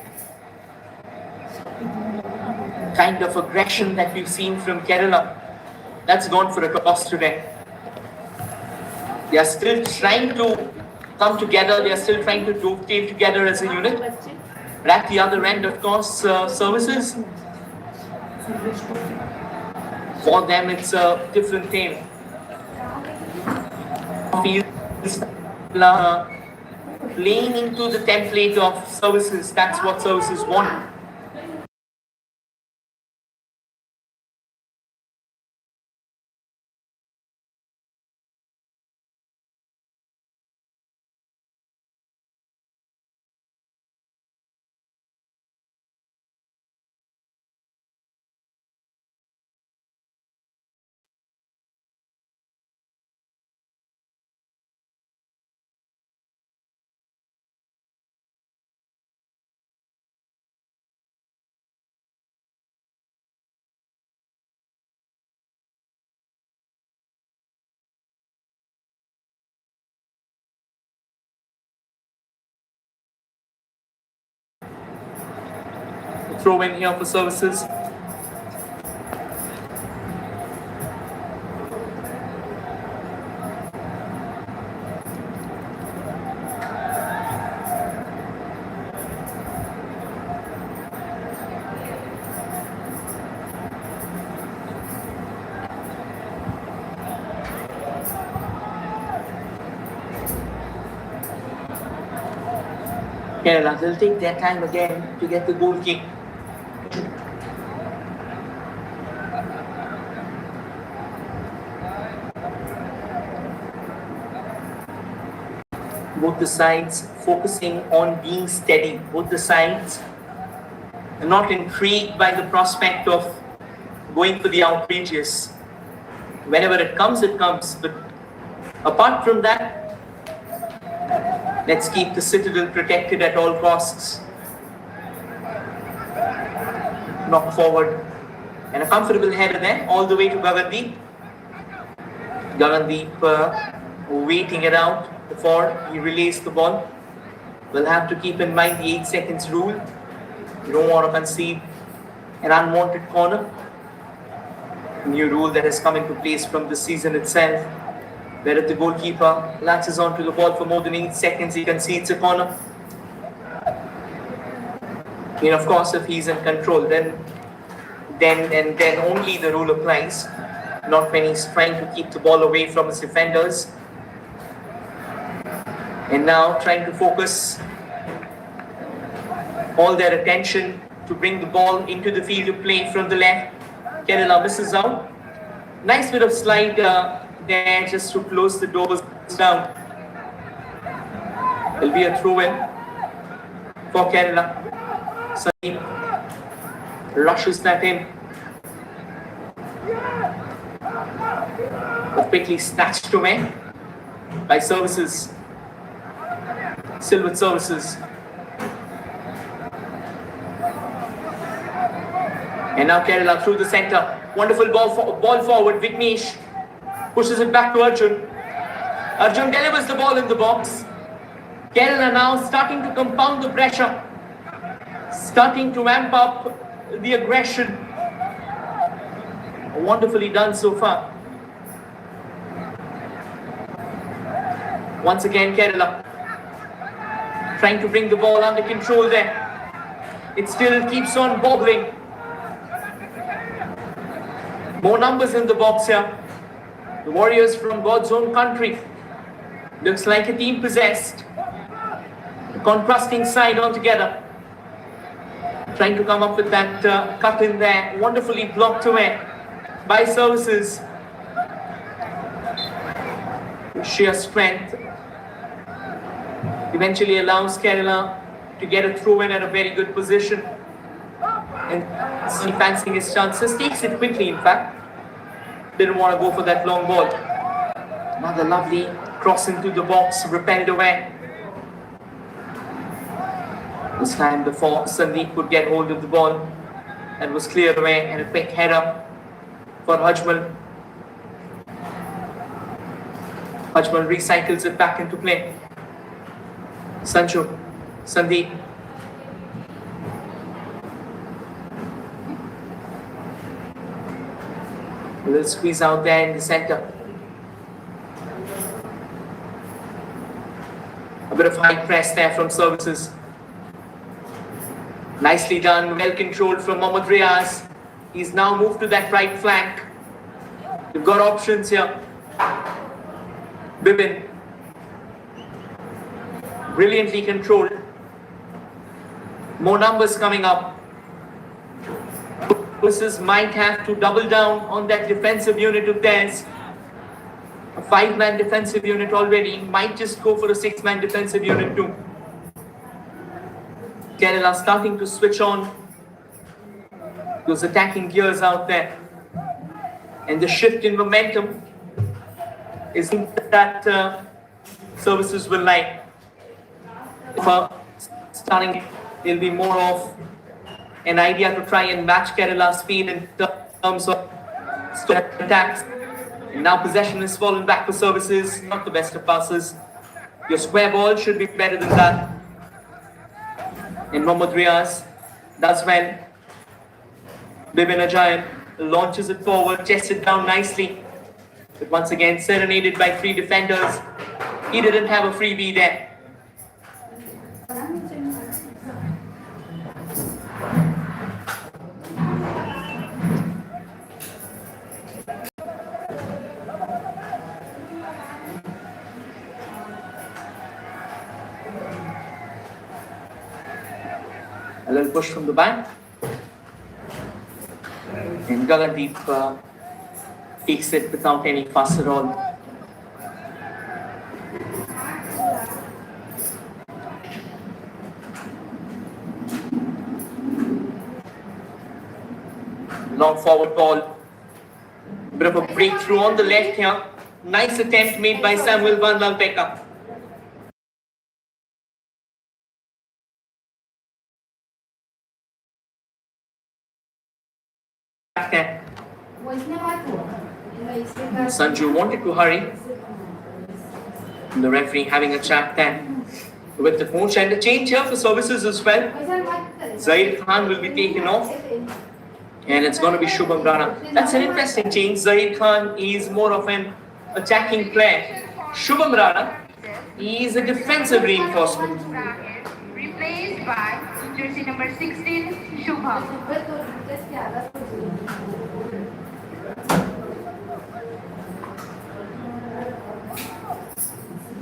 Kind of aggression that we've seen from Kerala, that's gone for a toss today. They are still trying to come together, they are still trying to dovetail together as a unit. But at the other end, of course, services, for them it's a different thing. Playing into the template of services, that's what services want. throw in here for services. Kerala will take their time again to get the goal kick. Both the sides focusing on being steady. Both the sides are not intrigued by the prospect of going for the outrageous. Whenever it comes, it comes. But apart from that, let's keep the citadel protected at all costs. Knock forward. And a comfortable header there, all the way to Gagandeep. Gagandeep waiting it out before he relays the ball. We'll have to keep in mind the 8 seconds rule. You don't want to concede an unwanted corner. New rule that has come into place from the season itself, where if the goalkeeper latches onto the ball for more than 8 seconds, he concedes a corner. And of course, if he's in control, then only the rule applies. Not when he's trying to keep the ball away from his defenders. And now trying to focus all their attention to bring the ball into the field of play from the left. Kerala misses out. Nice bit of slide there just to close the doors down. It'll be a throw-in for Kerala. Sandeep rushes that in. But quickly snatched away by services. Still with services. And now Kerala through the centre. Wonderful ball forward. Vignesh pushes it back to Arjun. Arjun delivers the ball in the box. Kerala now starting to compound the pressure. Starting to amp up the aggression. Wonderfully done so far. Once again Kerala trying to bring the ball under control there. It still keeps on bobbling. More numbers in the box here. The Warriors from God's own country. Looks like a team possessed. A contrasting side altogether. Trying to come up with that cut in there. Wonderfully blocked away by services. Sheer strength eventually allows Kerala to get a throw in at a very good position. And fancying his chances, takes it quickly in fact. Didn't want to go for that long ball. Another lovely cross into the box, repelled away. This time before Sandeep could get hold of the ball, and was cleared away, and a quick header for Hajmal. Hajmal recycles it back into play. Sandeep. A little squeeze out there in the centre. A bit of high press there from services. Nicely done, well controlled from Mohammad Riaz. He's now moved to that right flank. You've got options here. Bibin. Brilliantly controlled. More numbers coming up. Versus might have to double down on that defensive unit of theirs. A 5-man defensive unit already. Might just go for a 6-man defensive unit too. Kerala starting to switch on those attacking gears out there. And the shift in momentum is that services will like. For starting, it'll be more of an idea to try and match Kerala's speed in terms of attacks. And now possession is fallen back for services, not the best of passes. Your square ball should be better than that. And Mohammad Riaz does well Bibin launches it forward, chests it down nicely. But once again, serenaded by three defenders. He didn't have a freebie there. A little push from the back. And Gagandeep takes it without any fuss at all. Long forward ball. Bit of a breakthrough on the left here. Nice attempt made by Samuel Van Lalpeka. Sanju wanted to hurry. The referee having a chat then with the coach, and a change here for services as well. Zaid Khan will be taken off, and it's going to be Shubham Rana. That's an interesting change. Zaid Khan is more of an attacking player. Shubham Rana, he is a defensive reinforcement. Replaced by jersey number 16, Shubham.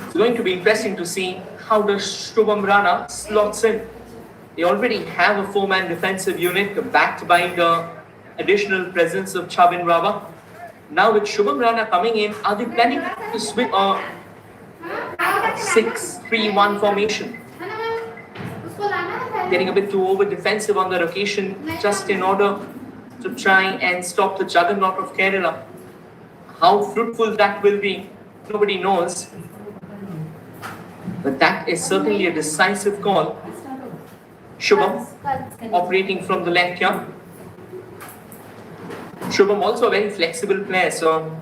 It's going to be interesting to see how the Shubham Rana slots in. They already have a four-man defensive unit backed by the additional presence of Chavin Rava. Now with Shubham Rana coming in, are they planning to switch a 6-3-1 formation? Getting a bit too over defensive on that occasion, just in order to try and stop the juggernaut of Kerala. How fruitful that will be, nobody knows. But that is certainly a decisive call. Shubham operating from the left here. Shubham also a very flexible player, so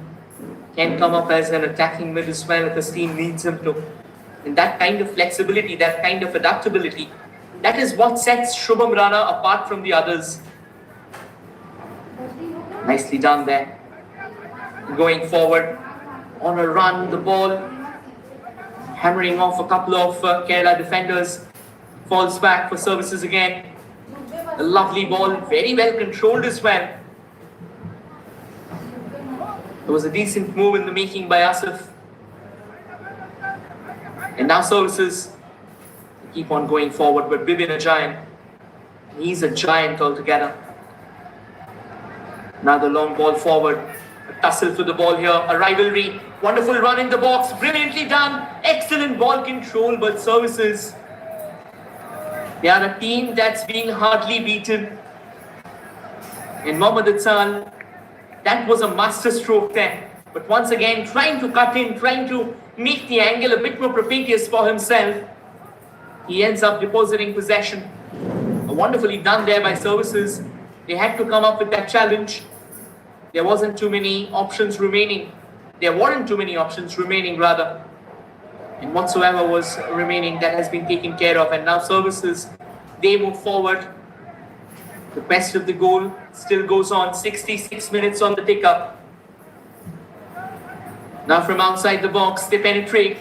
can come up as an attacking mid as well if his team needs him to. And that kind of flexibility, that kind of adaptability, that is what sets Shubham Rana apart from the others. Nicely done there. Going forward on a run, the ball hammering off a couple of Kerala defenders. Falls back for services again. A lovely ball, very well controlled as well. There was a decent move in the making by Asif. And now services keep on going forward, but Bibin a giant. He's a giant altogether. Now the long ball forward. A tussle for the ball here. A rivalry. Wonderful run in the box. Brilliantly done. Excellent ball control, but services. They are a team that's being hardly beaten. And Mohammad Itzal, that was a master stroke there. But once again, trying to cut in, trying to make the angle a bit more propitious for himself. He ends up depositing possession. Wonderfully done there by services. They had to come up with that challenge. There wasn't too many options remaining. There weren't too many options remaining, rather. And whatsoever was remaining, that has been taken care of. And now services, they move forward. The quest of the goal still goes on. 66 minutes on the tick-up. Now from outside the box, they penetrate.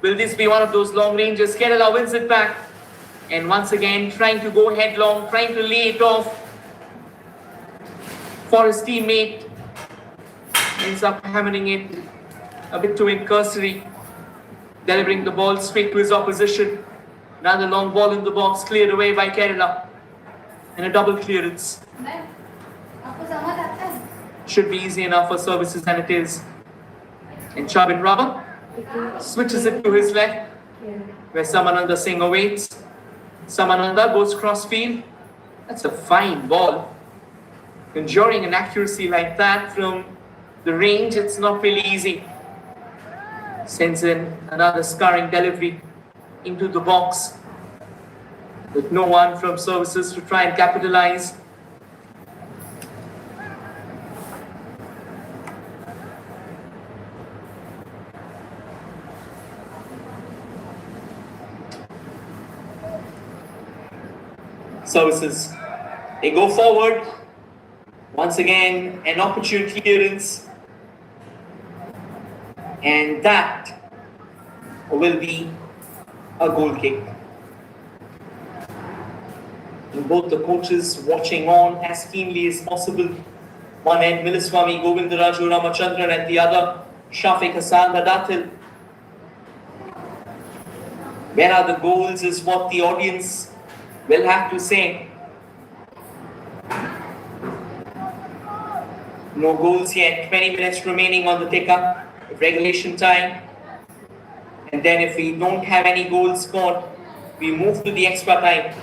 Will this be one of those long ranges? Kerala wins it back. And once again, trying to go headlong, trying to lay it off for his teammate. Ends up hammering it a bit too incursory. Delivering the ball straight to his opposition. Another long ball in the box, cleared away by Kerala. And a double clearance. Should be easy enough for services, and it is. And Chavin Rava switches it to his left, where Samananda Singh awaits. Samananda goes crossfield. That's a fine ball. Enduring an accuracy like that from the range, it's not really easy. Sends in another scarring delivery into the box with no one from services to try and capitalize. Services, they go forward. Once again, an opportune clearance. And that will be a goal kick. And both the coaches watching on as keenly as possible. One end, Milaswamy Govindaraju Ramachandran, and the other, Shafiq Hassan Dadatil. Where are the goals is what the audience will have to say. No goals yet, 20 minutes remaining on the tick-up, regulation time. And then if we don't have any goals scored, we move to the extra time.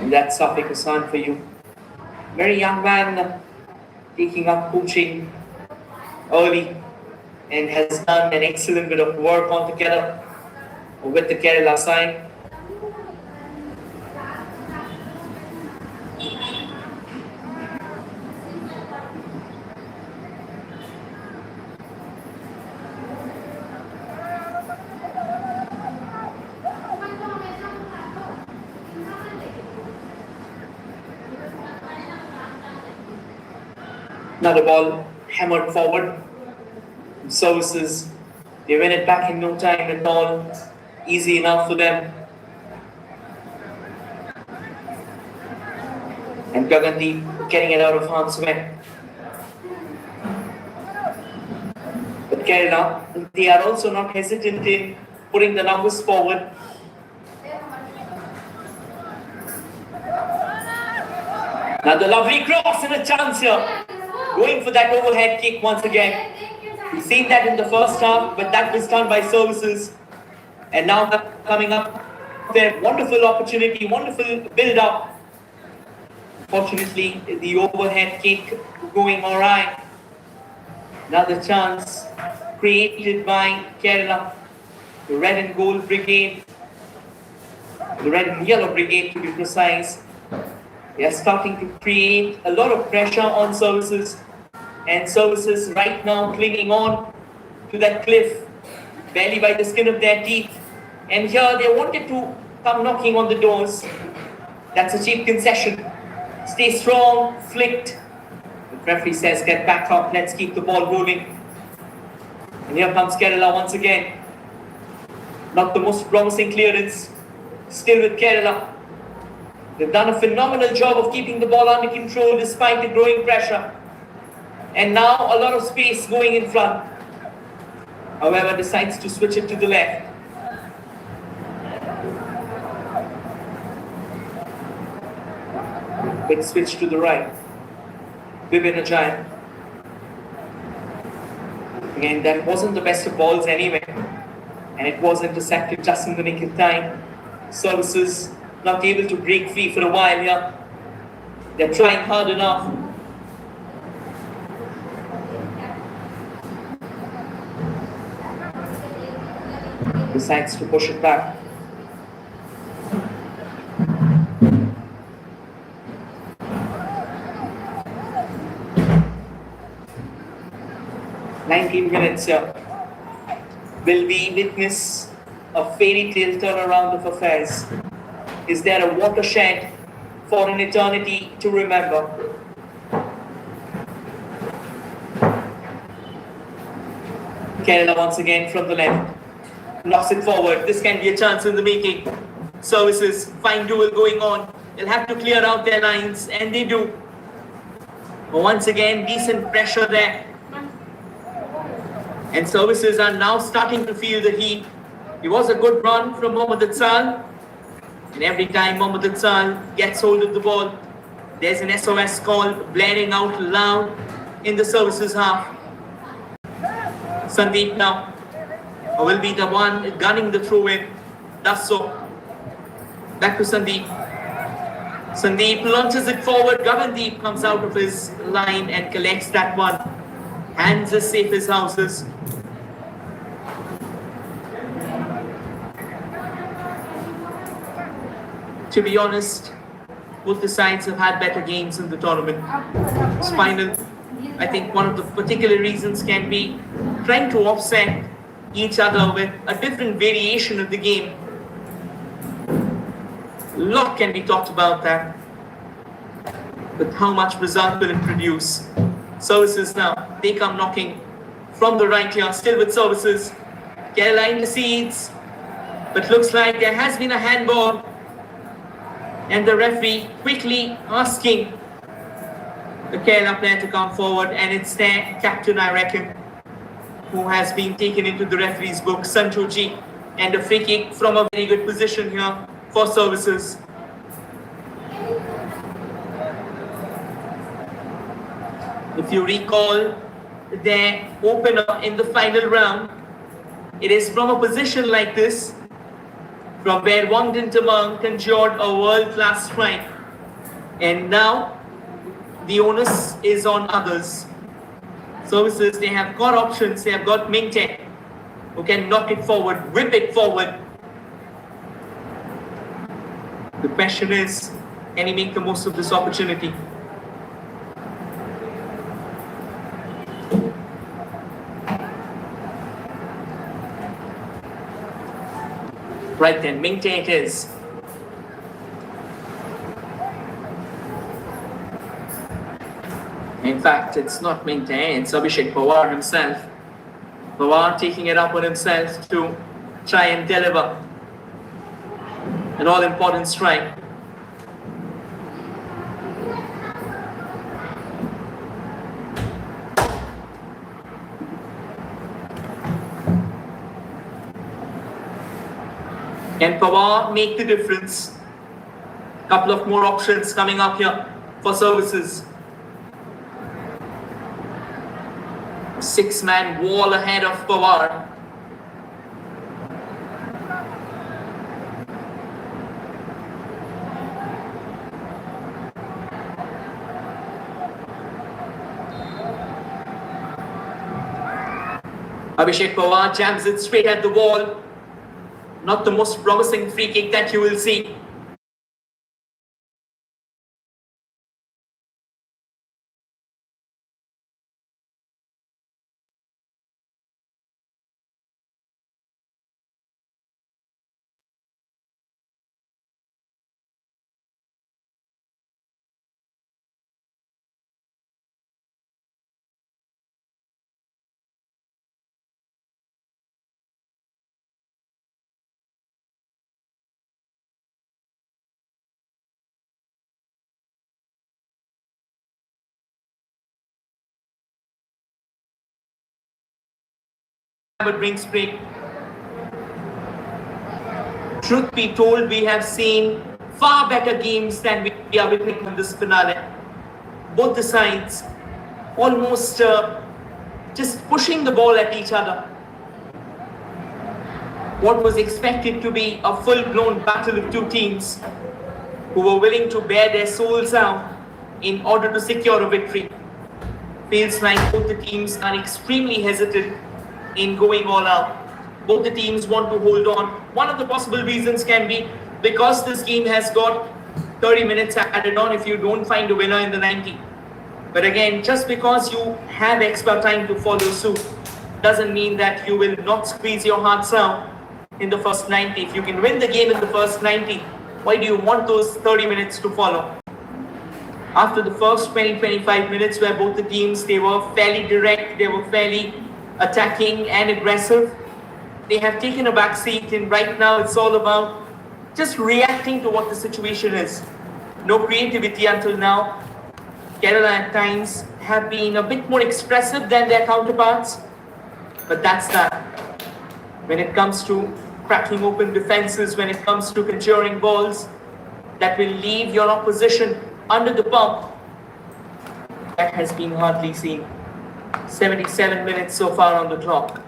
And that's Shafiq Hassan for you. Very young man, taking up coaching early and has done an excellent bit of work on together with the Kerala side. Now the ball hammered forward. Services, they win it back in no time at all. Easy enough for them. And Gagandeep getting it out of harm's way. But Kerala, they are also not hesitant in putting the numbers forward. Now the lovely cross and a chance here. Going for that overhead kick once again. We've seen that in the first half, but that was done by Services. And now coming up there, wonderful opportunity, wonderful build-up. Fortunately, the overhead kick going all right. Another chance created by Kerala, the red and gold brigade, the red and yellow brigade to be precise. They are starting to create a lot of pressure on Services. And Services right now clinging on to that cliff, barely by the skin of their teeth. And here they wanted to come knocking on the doors. That's a cheap concession. Stay strong, flicked. The referee says, get back up, let's keep the ball rolling. And here comes Kerala once again. Not the most promising clearance. Still with Kerala. They've done a phenomenal job of keeping the ball under control despite the growing pressure. And now a lot of space going in front. However, decides to switch it to the left. Quick switch to the right. Vipin Ajayan. Again, that wasn't the best of balls anyway. And it was intercepted just in the nick of time. Services not able to break free for a while here. They're trying hard enough. Decides to push it back. "19 minutes here. Will we witness a fairy tale turnaround of affairs? Is there a watershed for an eternity to remember?" Kerala once again from the left. Knocks it forward. This can be a chance in the making. Services, fine duel going on. They'll have to clear out their lines, and they do. But once again, decent pressure there. And Services are now starting to feel the heat. It was a good run from Mohammad Atsal. And every time Mohammad Atsal gets hold of the ball, there's an SOS call blaring out loud in the Services half. Sandeep now will be the one gunning the throw-in. Does so. Back to Sandeep. Sandeep launches it forward. Gagandeep comes out of his line and collects that one. Hands as safe as houses. To be honest, both the sides have had better games in the tournament. Spinal, I think one of the particular reasons can be trying to offset each other with a different variation of the game. A lot can be talked about that, but how much result will it produce? Services now, they come knocking from the right here, still with services. Caroline proceeds, but looks like there has been a handball, and the referee quickly asking the Kerala player to come forward, and it's their captain, I reckon, who has been taken into the referee's book, Santosh, and a free kick from a very good position here for services. If you recall their opener in the final round, it is from a position like this, from where Wang Dintamang conjured a world-class strike. And now, the onus is on others. Services, they have got options, they have got Mingte, who can knock it forward, whip it forward. The question is, can he make the most of this opportunity? Right then, Mingte it is. In fact, it's not Mingte, it's Abhishek Pawar himself. Pawar taking it up on himself to try and deliver an all-important strike. Can Pawar make the difference? Couple of more options coming up here for services. Six-man wall ahead of Pawar. Abhishek Pawar jams it straight at the wall. Not the most promising free kick that you will see. But brings break. Truth be told, we have seen far better games than we are witnessing in this finale. Both the sides almost just pushing the ball at each other. What was expected to be a full-blown battle of two teams who were willing to bear their souls out in order to secure a victory. Feels like both the teams are extremely hesitant in going all out. Both the teams want to hold on. One of the possible reasons can be because this game has got 30 minutes added on if you don't find a winner in the 90. But again, just because you have extra time to follow suit doesn't mean that you will not squeeze your hearts out in the first 90. If you can win the game in the first 90, why do you want those 30 minutes to follow? After the first 20-25 minutes where both the teams, they were fairly direct, they were fairly attacking and aggressive, they have taken a back seat, and right now it's all about just reacting to what the situation is. No creativity until now. Kerala at times have been a bit more expressive than their counterparts, but that's that. When it comes to cracking open defenses, when it comes to conjuring balls that will leave your opposition under the pump, that has been hardly seen. 77 minutes so far on the clock.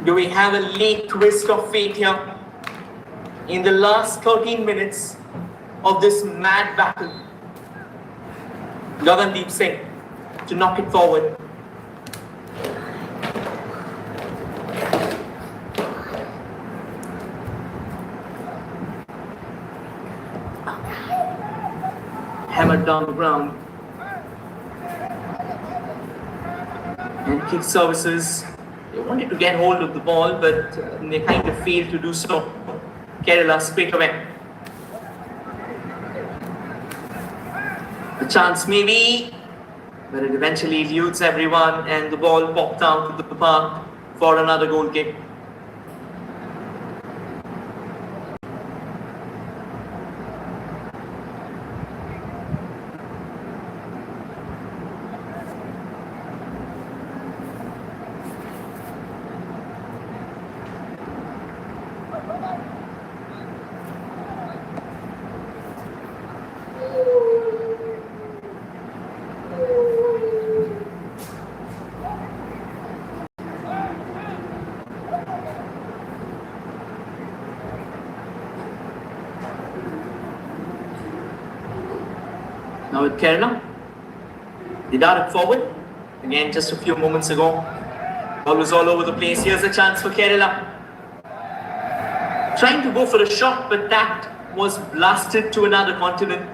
Do we have a late twist of fate here in the last 13 minutes of this mad battle? Gagandeep Singh to knock it forward. Hammered down the ground. And kick services. They wanted to get hold of the ball, but they kind of failed to do so. Kerala straight away. A chance maybe, but it eventually eludes everyone and the ball popped out of the park for another goal kick. Now with Kerala, they darted forward. Again, just a few moments ago, ball was all over the place. Here's a chance for Kerala. Trying to go for a shot, but that was blasted to another continent.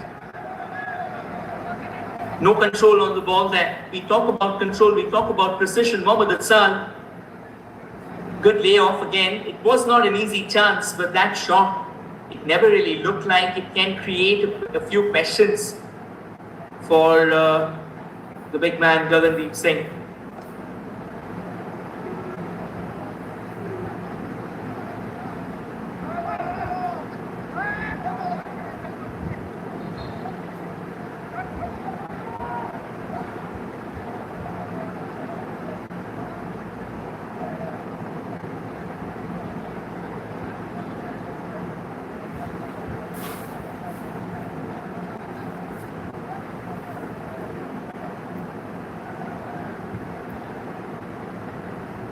No control on the ball there. We talk about control, we talk about precision. Mohammad Atsal, good layoff again. It was not an easy chance, but that shot, it never really looked like it can create a few questions for the big man Gagandeep Singh.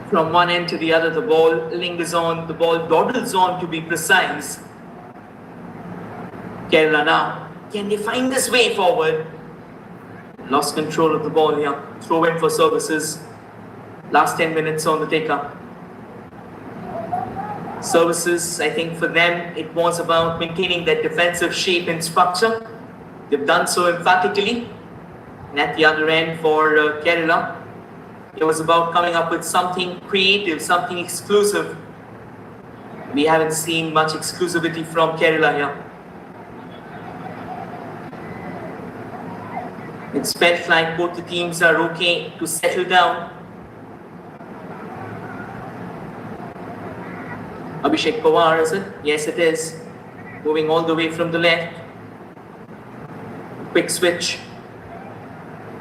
From one end to the other, the ball lingers on, the ball dawdles on to be precise. Kerala now, can they find this way forward? Lost control of the ball here. Throw in for services. Last 10 minutes on the take-up. Services, I think for them, it was about maintaining that defensive shape and structure. They've done so emphatically. And at the other end for Kerala, it was about coming up with something creative, something exclusive. We haven't seen much exclusivity from Kerala here. It's felt like both the teams are okay to settle down. Abhishek Pawar, is it? Yes, it is. Moving all the way from the left. Quick switch.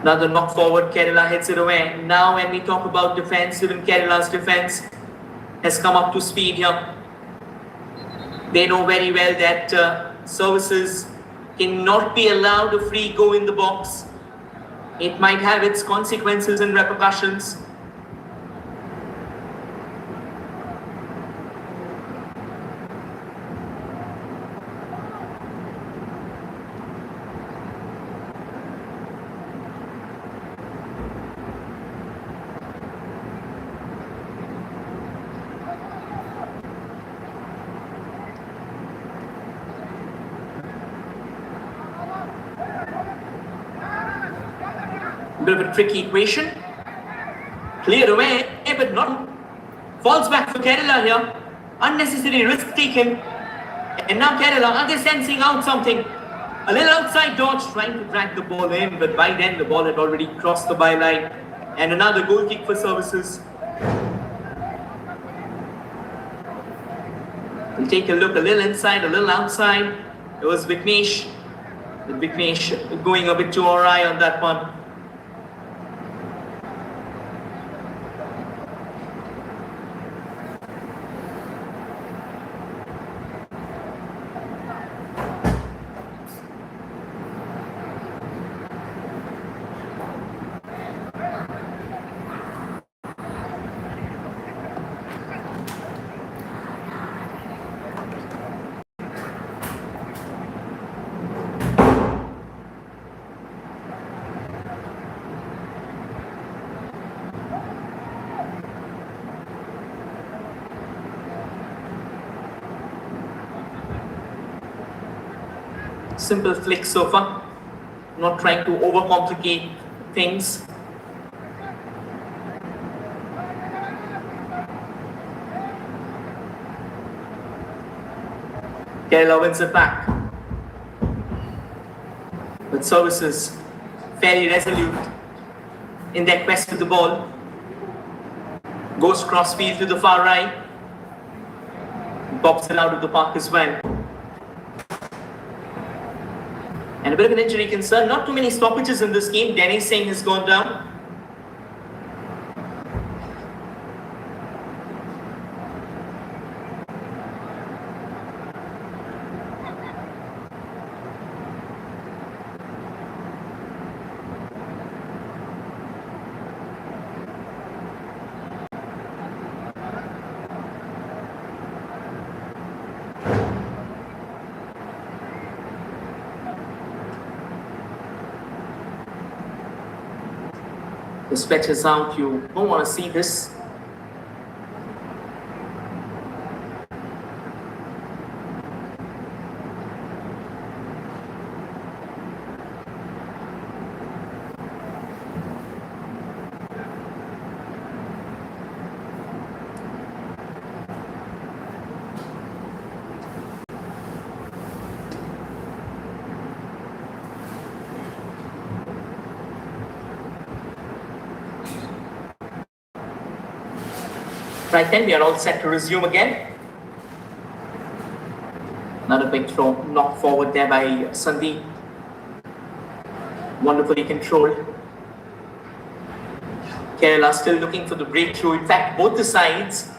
Another knock forward, Kerala hits it away. Now when we talk about defense, even Kerala's defense has come up to speed here. They know very well that services cannot be allowed a free go in the box. It might have its consequences and repercussions. A bit of a tricky equation. Cleared away, but not. Falls back for Kerala here. Unnecessary risk taken. And now Kerala, are they sensing out something? A little outside dodge, trying to drag the ball in, but by then the ball had already crossed the byline. And another goal kick for services. We'll take a look, a little inside, a little outside. It was Vignesh. But Vignesh going a bit too awry on that one. Simple flick so far, not trying to overcomplicate things. Kerala wins it back. But services fairly resolute in their quest for the ball. Goes cross field to the far right. Pops it out of the park as well. And a bit of an injury concern. Not too many stoppages in this game. Denny Singh has gone down. The stretches out, you don't want to see this. Right then, we are all set to resume again. Another big throw, knocked forward there by Sandeep. Wonderfully controlled. Kerala still looking for the breakthrough. In fact, both the sides,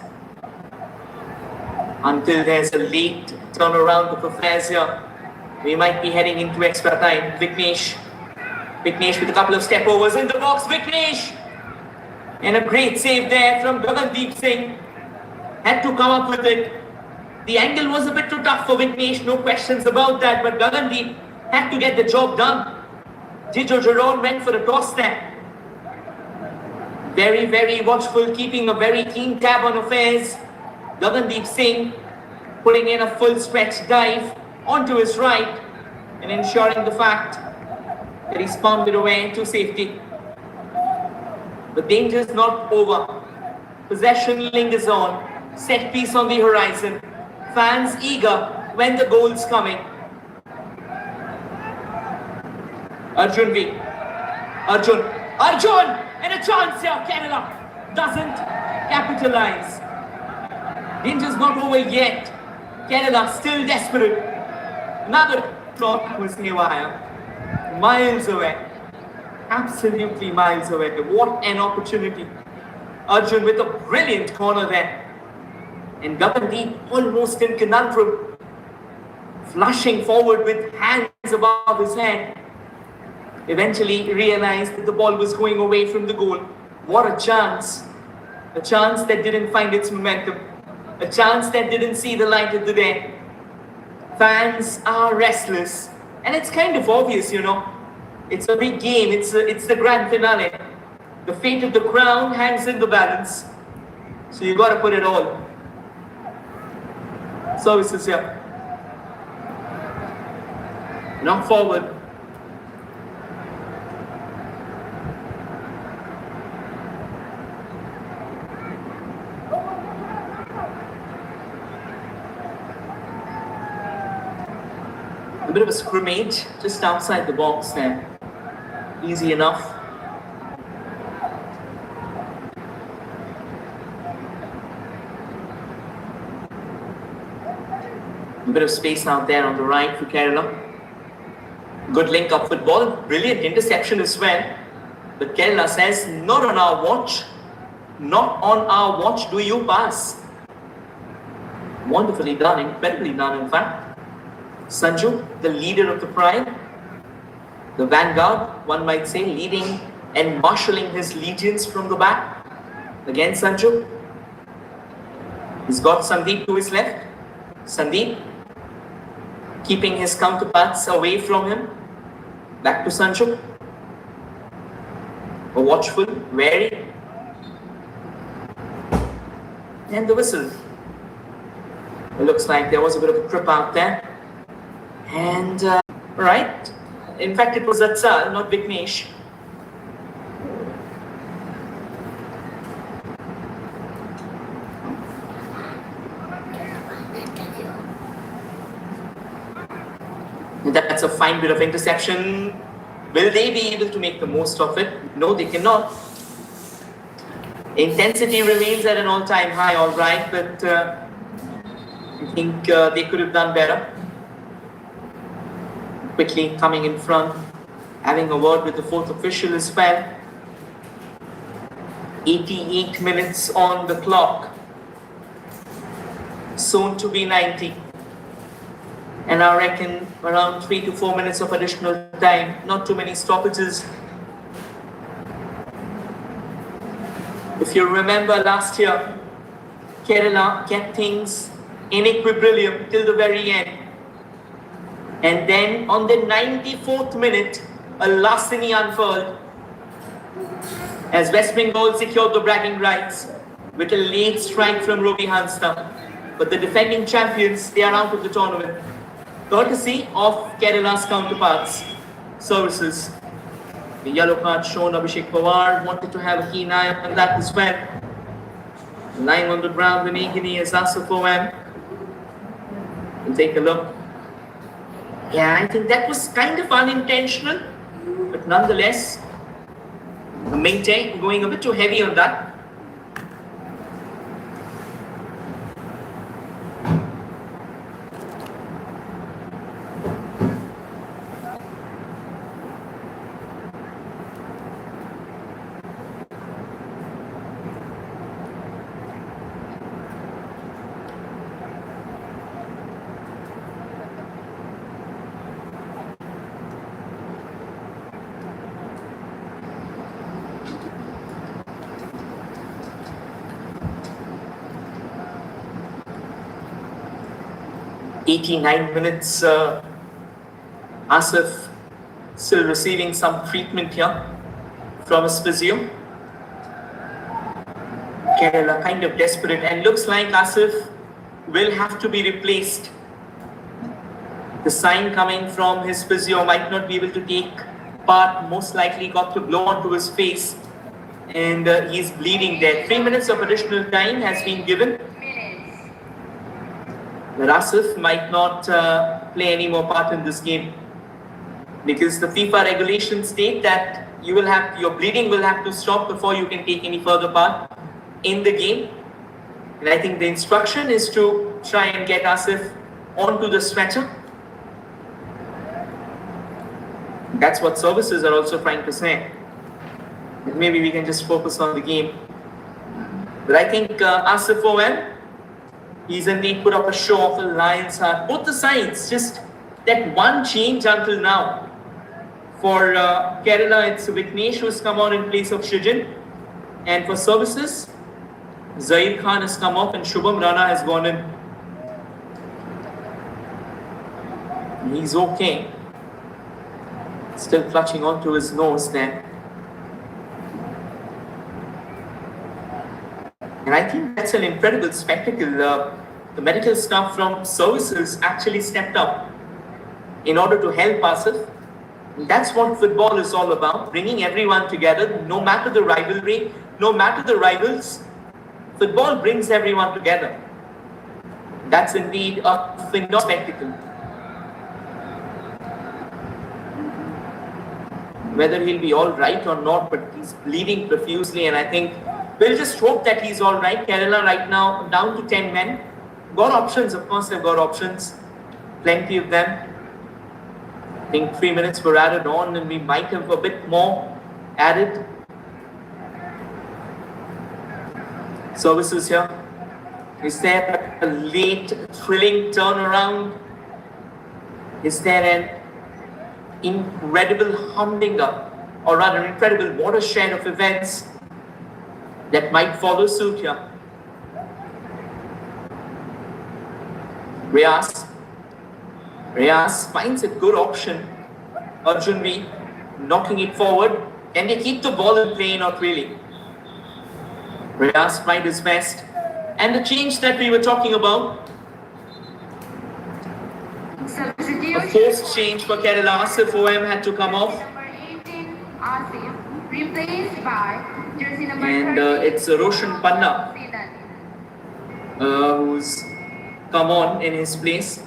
until there's a late turnaround of affairs here, we might be heading into extra time. Vignesh with a couple of step overs in the box. Vignesh! And a great save there from Gagandeep Singh. Had to come up with it. The angle was a bit too tough for Vignesh, no questions about that. But Gagandeep had to get the job done. Jijo Jerome went for a toss there. Very, very watchful, keeping a very keen tab on affairs. Gagandeep Singh putting in a full stretch dive onto his right and ensuring the fact that he's pounded away to safety. The danger is not over. Possession lingers on. Set piece on the horizon. Fans eager when the goal's coming. Arjun V. Arjun! And a chance here. Kerala doesn't capitalize. Danger's not over yet. Kerala still desperate. Another shot was haywire. Miles away. Absolutely miles away. What an opportunity. Arjun with a brilliant corner there. And Gagandeep almost in conundrum. Flushing forward with hands above his head. Eventually realized that the ball was going away from the goal. What a chance. A chance that didn't find its momentum. A chance that didn't see the light of the day. Fans are restless. And it's kind of obvious, you know. It's a big game. It's the grand finale. The fate of the crown hangs in the balance. So you got to put it all. Services here. Knock forward. A bit of a scrimmage just outside the box there. Easy enough. A bit of space out there on the right for Kerala. Good link up football. Brilliant interception as well. But Kerala says, not on our watch. Not on our watch do you pass. Wonderfully done, incredibly done in fact. Sanju, the leader of the pride. The vanguard, one might say, leading and marshalling his legions from the back. Again Sanju. He's got Sandeep to his left. Sandeep keeping his counterparts away from him. Back to Sanju. Watchful, wary. And the whistle. It looks like there was a bit of a trip out there. And, right. In fact, it was Atsal, not Vignesh. That's a fine bit of interception. Will they be able to make the most of it? No, they cannot. Intensity remains at an all-time high, all right, but I think they could have done better. Quickly coming in front, having a word with the fourth official as well. 88 minutes on the clock, soon to be 90. And I reckon around 3 to 4 minutes of additional time, not too many stoppages. If you remember last year, Kerala kept things in equilibrium till the very end. And then on the 94th minute, a larceny unfurled as West Bengal secured the bragging rights with a late strike from Robi Hansda. But the defending champions, they are out of the tournament, courtesy of Kerala's counterparts, services. The yellow card shown, Abhishek Pawar wanted to have a keen eye on that as well. Lying on the ground, the Nagini is Asif OM. We'll take a look. Yeah, I think that was kind of unintentional, but nonetheless, maintain going a bit too heavy on that. "89 minutes, Asif still receiving some treatment here from his physio. Kerala kind of desperate, and looks like Asif will have to be replaced. The sign coming from his physio might not be able to take part, most likely got the blow onto his face, and he's bleeding there. 3 minutes of additional time has been given. But Asif might not play any more part in this game, because the FIFA regulations state that your bleeding will have to stop before you can take any further part in the game. And I think the instruction is to try and get Asif onto the stretcher. That's what services are also trying to say. Maybe we can just focus on the game. But I think Asif OM, he's indeed put up a show of a lion's heart. Both the sides, just that one change until now. For Kerala, it's Vignesh who's come on in place of Shijin. And for services, Zaid Khan has come off and Shubham Rana has gone in. He's okay. Still clutching onto his nose there. And I think that's an incredible spectacle. The medical staff from services actually stepped up in order to help Asif. And that's what football is all about, bringing everyone together, no matter the rivalry, no matter the rivals. Football brings everyone together. That's indeed a phenomenal spectacle. Whether he'll be all right or not, but he's bleeding profusely, and I think we'll just hope that he's all right. Kerala right now down to 10 men. Got options, of course they've got options. Plenty of them. I think 3 minutes were added on, and we might have a bit more added. Services here. Is there a late thrilling turnaround? Is there an incredible humdinger, or rather incredible watershed of events that might follow suit here? Reyes finds a good option. Arjun V knocking it forward. Can they keep the ball in play? Not really. Reyes tried his best. And the change that we were talking about, a forced change for Kerala. Asif OM had to come off. Number 18, Asif, replaced by jersey number And 30, it's Roshan Panna who's come on in his place.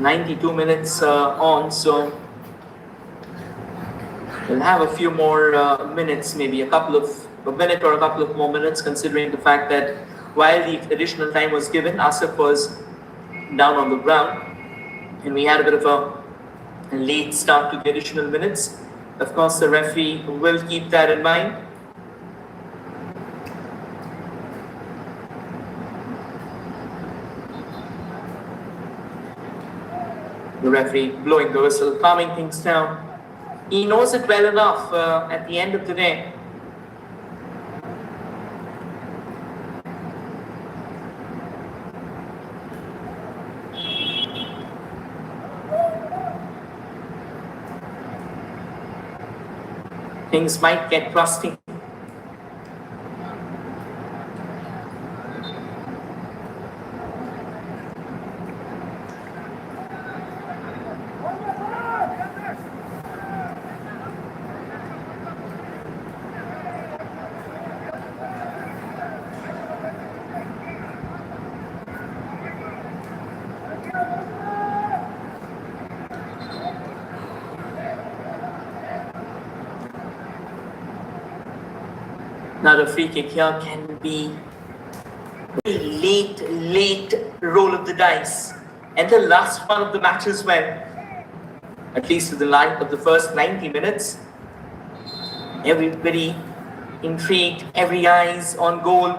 92 minutes on, so we'll have a few more minutes, maybe a minute or a couple of more minutes, considering the fact that while the additional time was given, Asif was down on the ground, and we had a bit of a late start to the additional minutes. Of course, the referee will keep that in mind. The referee blowing the whistle, calming things down. He knows it well enough at the end of the day. Things might get rusty. Now the free kick here can be a late roll of the dice. And the last one of the match as well. At least to the light of the first 90 minutes. Everybody intrigued, every eyes on goal.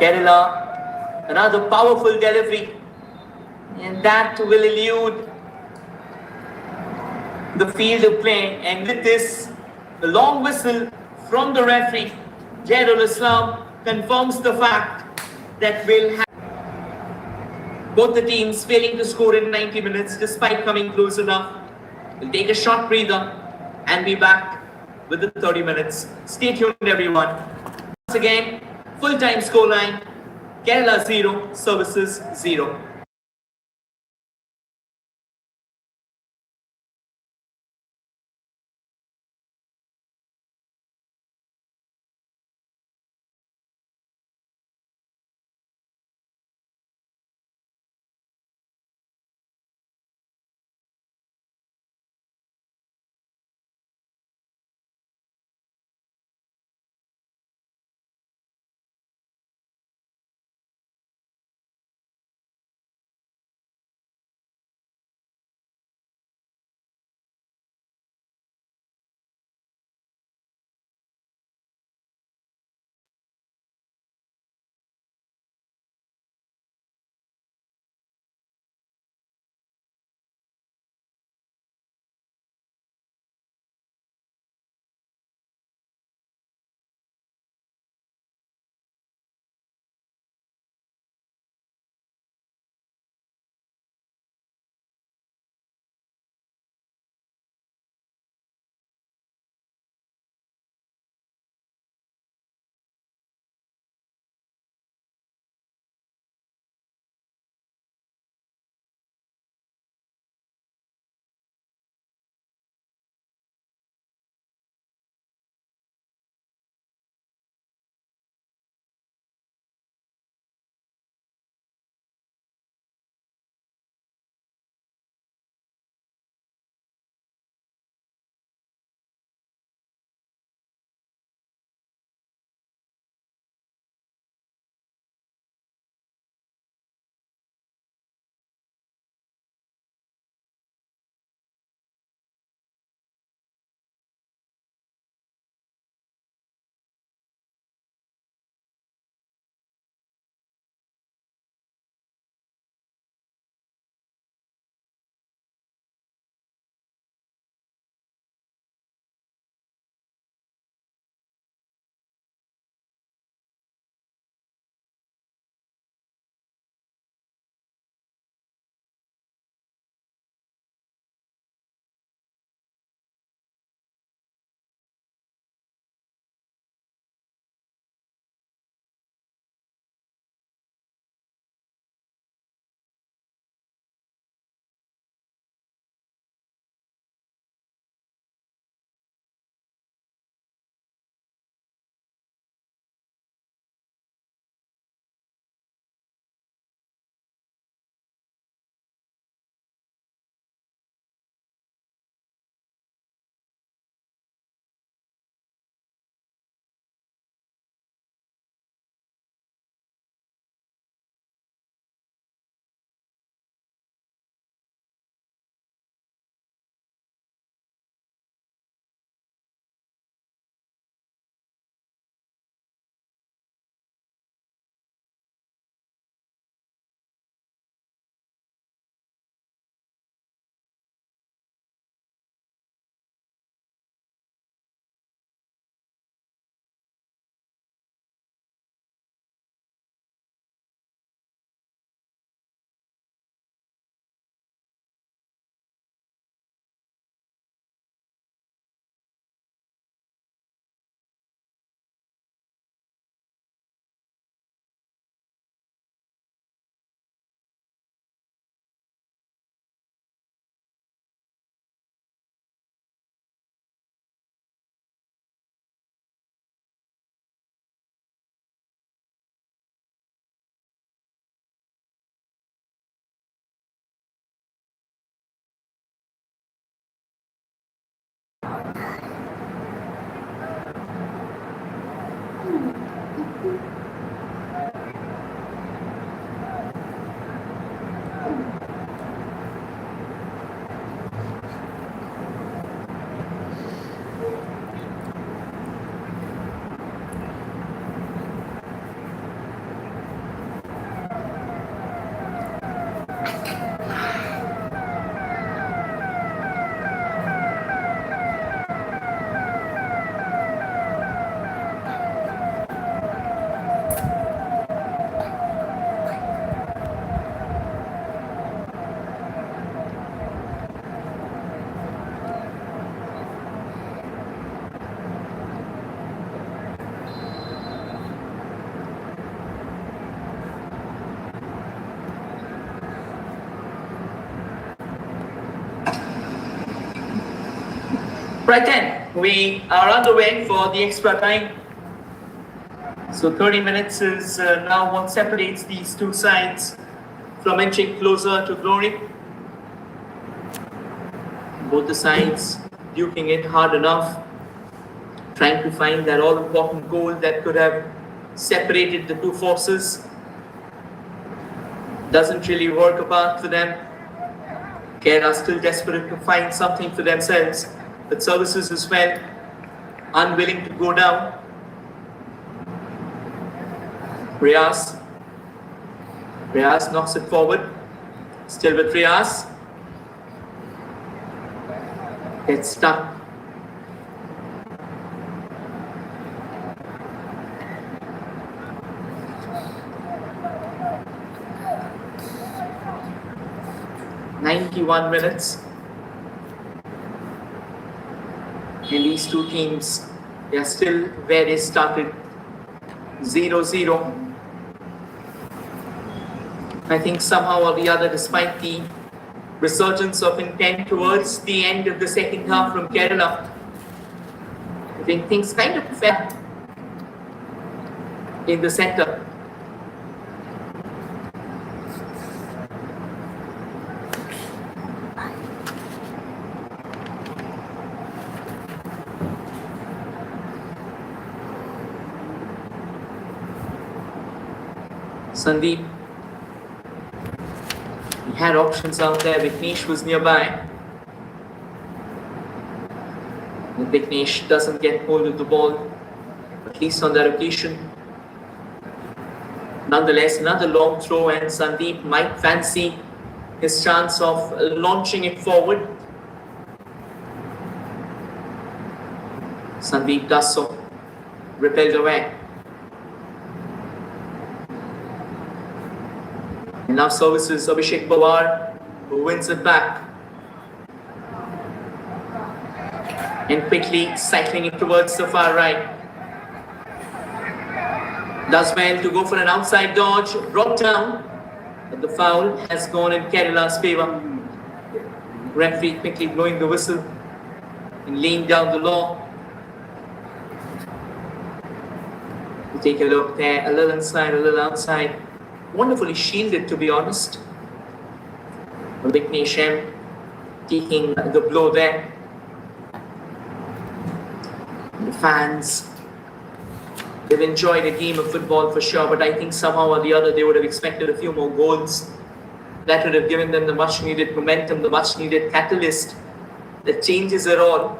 Kerala, another powerful delivery. And that will elude the field of play. And with this, the long whistle from the referee, Jairul Islam, confirms the fact that we'll have both the teams failing to score in 90 minutes despite coming close enough. We'll take a short breather and be back with the 30 minutes. Stay tuned, everyone. Once again, full-time scoreline, Kerala 0, Services 0. Right then, we are underway for the extra time. So 30 minutes is now what separates these two sides from inching closer to glory. Both the sides duking it hard enough, trying to find that all-important goal that could have separated the two forces. Doesn't really work apart for them. Kerala still desperate to find something for themselves, but Services as well unwilling to go down. Riaz knocks it forward. Still with Riaz. Gets stuck. "91 minutes. And these two teams, they are still where they started, 0-0. I think somehow or the other, despite the resurgence of intent towards the end of the second half from Kerala, I think things kind of fell in the center. Sandeep, he had options out there. Vignesh was nearby. And Vignesh doesn't get hold of the ball, at least on that occasion. Nonetheless, another long throw, and Sandeep might fancy his chance of launching it forward. Sandeep does so, repelled away. And now Services Abhishek Pawar, who wins it back. And quickly cycling it towards the far right. Does well to go for an outside dodge, brought down. But the foul has gone in Kerala's favour. Referee quickly blowing the whistle and laying down the law. We take a look there, a little inside, a little outside. Wonderfully shielded, to be honest. Vignesh M taking the blow there. The fans, they've enjoyed a game of football for sure, but I think somehow or the other they would have expected a few more goals. That would have given them the much needed momentum, the much needed catalyst that changes it all.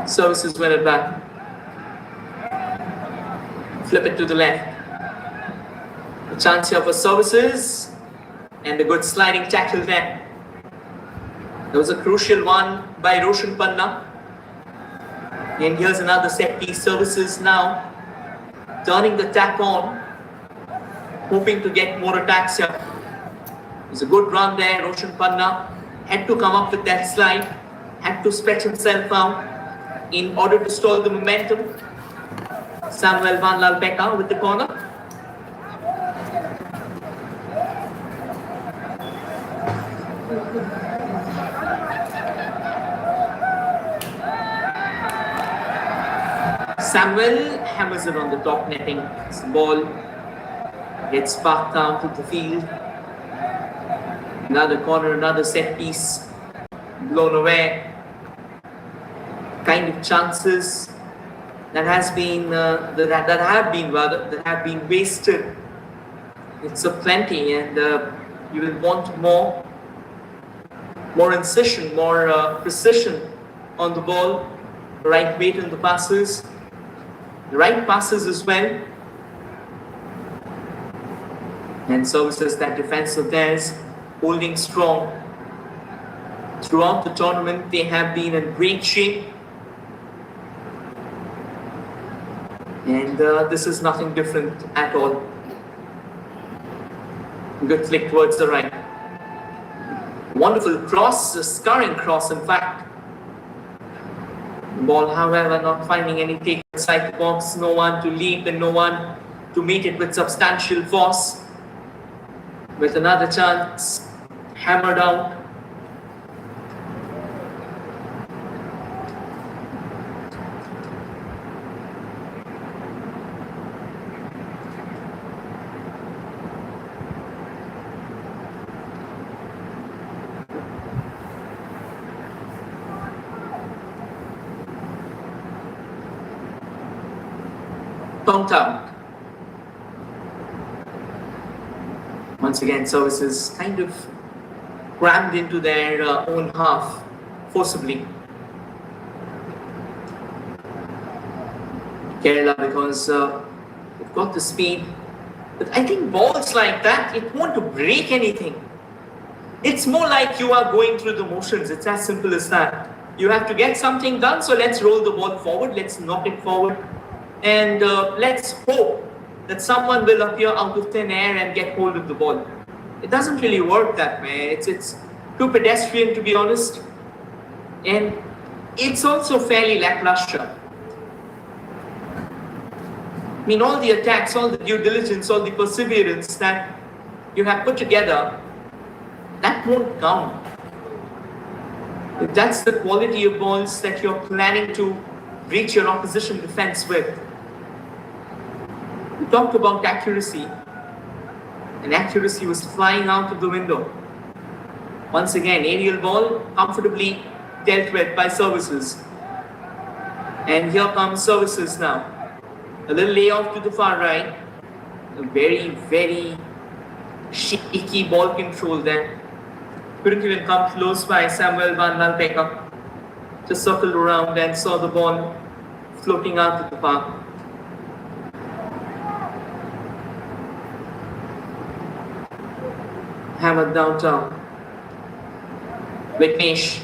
Services win it back. Flip it to the left. A chance here for Services. And a good sliding tackle there. There was a crucial one by Roshan Panna. And here's another set piece. Services now turning the tap on, hoping to get more attacks here. It's a good run there. Roshan Panna had to come up with that slide, had to stretch himself out in order to stall the momentum. Samuel Vanlal Becca with the corner. Samuel hammers it on the top netting. This ball gets sparked down to the field. Another corner, another set piece blown away. Kind of chances that have been wasted. It's a plenty, and you will want more incision, more precision on the ball, right weight in the passes, the right passes as well, and services that defense of theirs holding strong. Throughout the tournament, they have been in great shape, and this is nothing different at all. Good flick towards the right. Wonderful cross, a scurrying cross in fact. The ball, however, not finding any take inside the box, no one to leap and no one to meet it with substantial force. With another chance, hammered out. Pumped out. Once again, services kind of crammed into their own half forcibly. Kerala, because they've got the speed, but I think balls like that, it won't break anything. It's more like you are going through the motions. It's as simple as that. You have to get something done, so let's roll the ball forward, let's knock it forward. And let's hope that someone will appear out of thin air and get hold of the ball. It doesn't really work that way. It's too pedestrian, to be honest. And it's also fairly lackluster. I mean, all the attacks, all the due diligence, all the perseverance that you have put together, that won't count. If that's the quality of balls that you're planning to reach your opposition defense with. We talked about accuracy, and accuracy was flying out of the window. Once again, aerial ball comfortably dealt with by services. And here comes services now. A little layoff to the far right. A very, very shaky ball control there. Couldn't even come close by Samuel van Malpeka. Just circled around and saw the ball floating out to the park. Hammered downtown. Vignesh.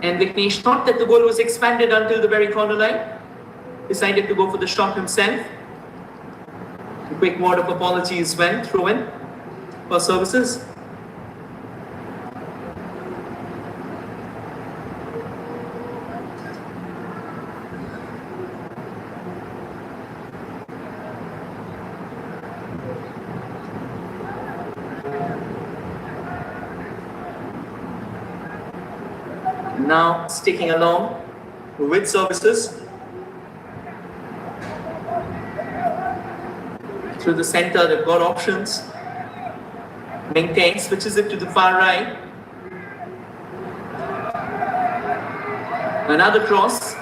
And Vignesh thought that the goal was expanded until the very corner line. Decided to go for the shot himself. A quick word of apologies went through in for services. Now sticking along with services through the center. They've got options. Maintain, switches it to the far right. Another cross.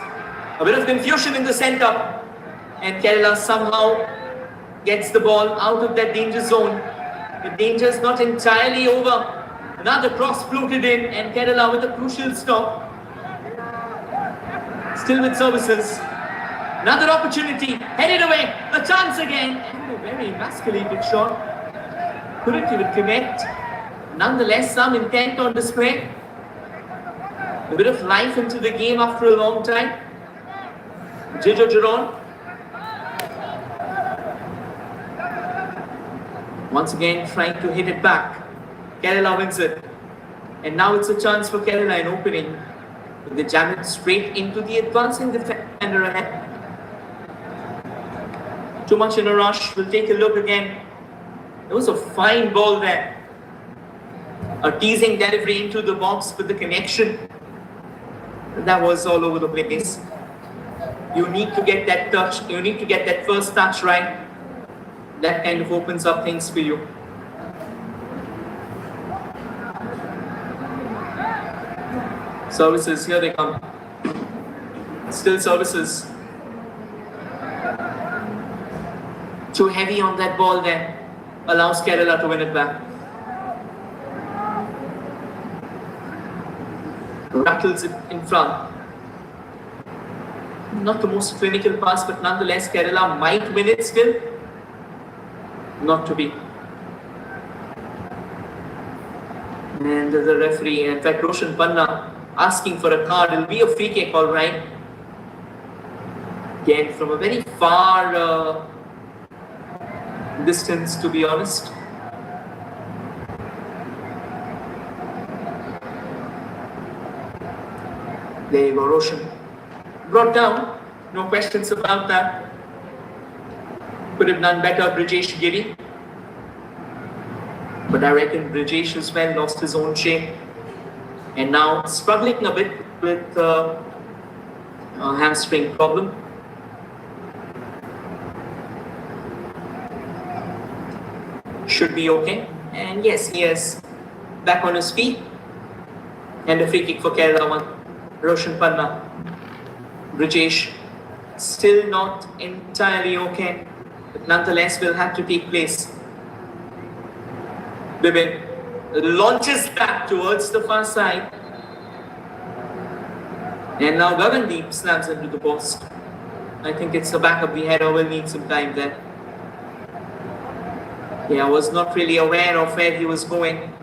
A bit of confusion in the center, and Kerala somehow gets the ball out of that danger zone. The danger is not entirely over. Another cross floated in, and Kerala with a crucial stop. Still with services. Another opportunity, headed away, a chance again, and a very emasculated shot. Couldn't even connect. Nonetheless, some intent on display. A bit of life into the game after a long time. Jijo Jiron. Once again trying to hit it back. Kerala wins it. And now it's a chance for Kerala in opening. They jam it straight into the advancing defender ahead. Too much in a rush. We'll take a look again. It was a fine ball there. A teasing delivery into the box with the connection. That was all over the place. You need to get that touch. You need to get that first touch right. That kind of opens up things for you. Services, here they come. Still services. Too heavy on that ball there. Allows Kerala to win it back. Rattles it in front. Not the most clinical pass, but nonetheless Kerala might win it still. Not to be. And the referee, in fact Roshan Panna, asking for a card. It'll be a free kick, all right. Again, from a very far distance, to be honest. There you go, Roshan. Brought down, no questions about that. Could have done better, Brijesh Giri. But I reckon Brijesh as well lost his own shape. And now struggling a bit with a hamstring problem. Should be okay. And yes, he is back on his feet. And a free kick for Kerala one. Roshan Panna. Brijesh still not entirely okay, but nonetheless will have to take place. Bibin launches back towards the far side. And now Gagandeep slams into the post. I think it's the back of the header, will need some time there. Yeah, I was not really aware of where he was going.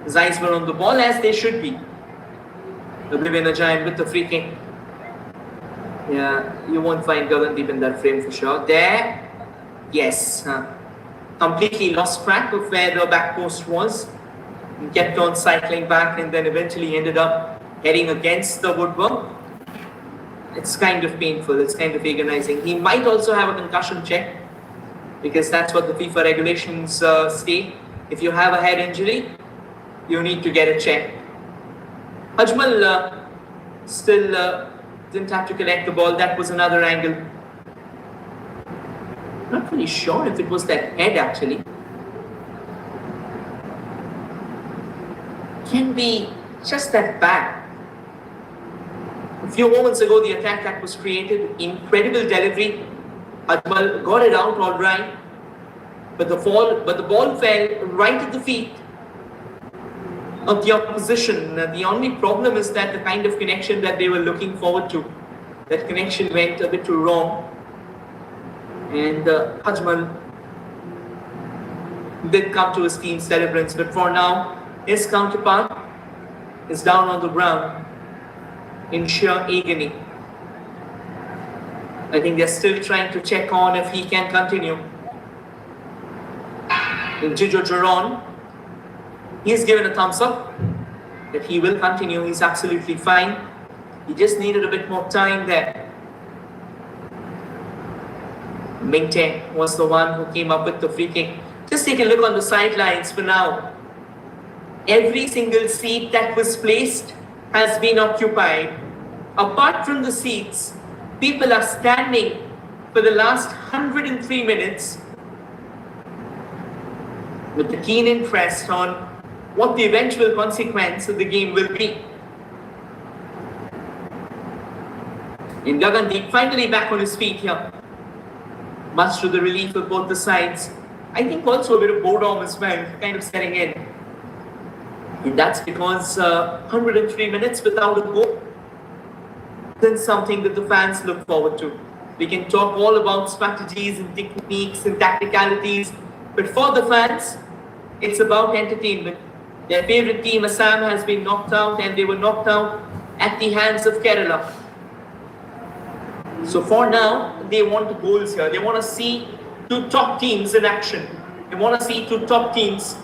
His eyes were on the ball as they should be. Bibin Ajayan with the free kick. Yeah, you won't find Gagandeep in that frame for sure. There, yes, completely lost track of where the back post was. He kept on cycling back and then eventually ended up heading against the woodwork. It's kind of painful, it's kind of agonizing. He might also have a concussion check because that's what the FIFA regulations state. If you have a head injury, you need to get a check. Ajmal still didn't have to collect the ball. That was another angle. Not really sure if it was that head actually. Can be just that back. A few moments ago, the attack that was created, incredible delivery. Ajmal got it out all right, but the ball fell right at the feet of the opposition. The only problem is that the kind of connection that they were looking forward to, that connection went a bit too wrong. And Ajmal did come to his team's celebrants, but for now, his counterpart is down on the ground in sheer agony. I think they're still trying to check on if he can continue. And Jijo Joron, he's given a thumbs up that he will continue. He's absolutely fine. He just needed a bit more time there. Mingte was the one who came up with the free kick. Just take a look on the sidelines for now. Every single seat that was placed has been occupied. Apart from the seats, people are standing for the last 103 minutes with the keen interest on what the eventual consequence of the game will be. In Gagandeep, finally back on his feet here. Much to the relief of both the sides. I think also a bit of boredom as well, kind of setting in. And that's because 103 minutes without a goal isn't something that the fans look forward to. We can talk all about strategies and techniques and tacticalities, but for the fans, it's about entertainment. Their favorite team, Assam, has been knocked out, and they were knocked out at the hands of Kerala. So for now, they want goals here. They want to see two top teams in action. They want to see two top teams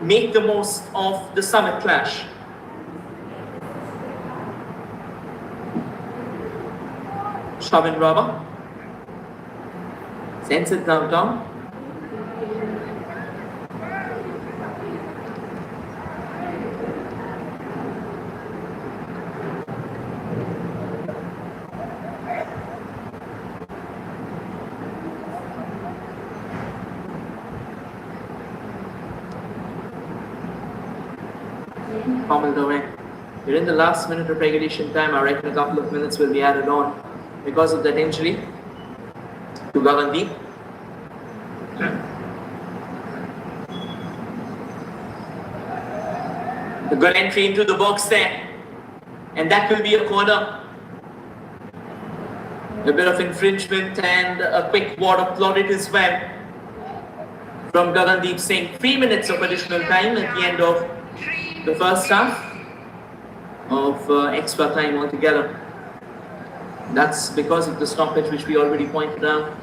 make the most of the summit clash. Shavin Rama sends it down. pummeled away. We're in the last minute of regulation time. I reckon a couple of minutes will be added on because of that injury to Gagandeep. A good entry into the box there, and that will be a corner. A bit of infringement and a quick ward applauded as well from Gagandeep Singh. 3 minutes of additional time at the end of the first half of extra time altogether. That's because of the stoppage which we already pointed out.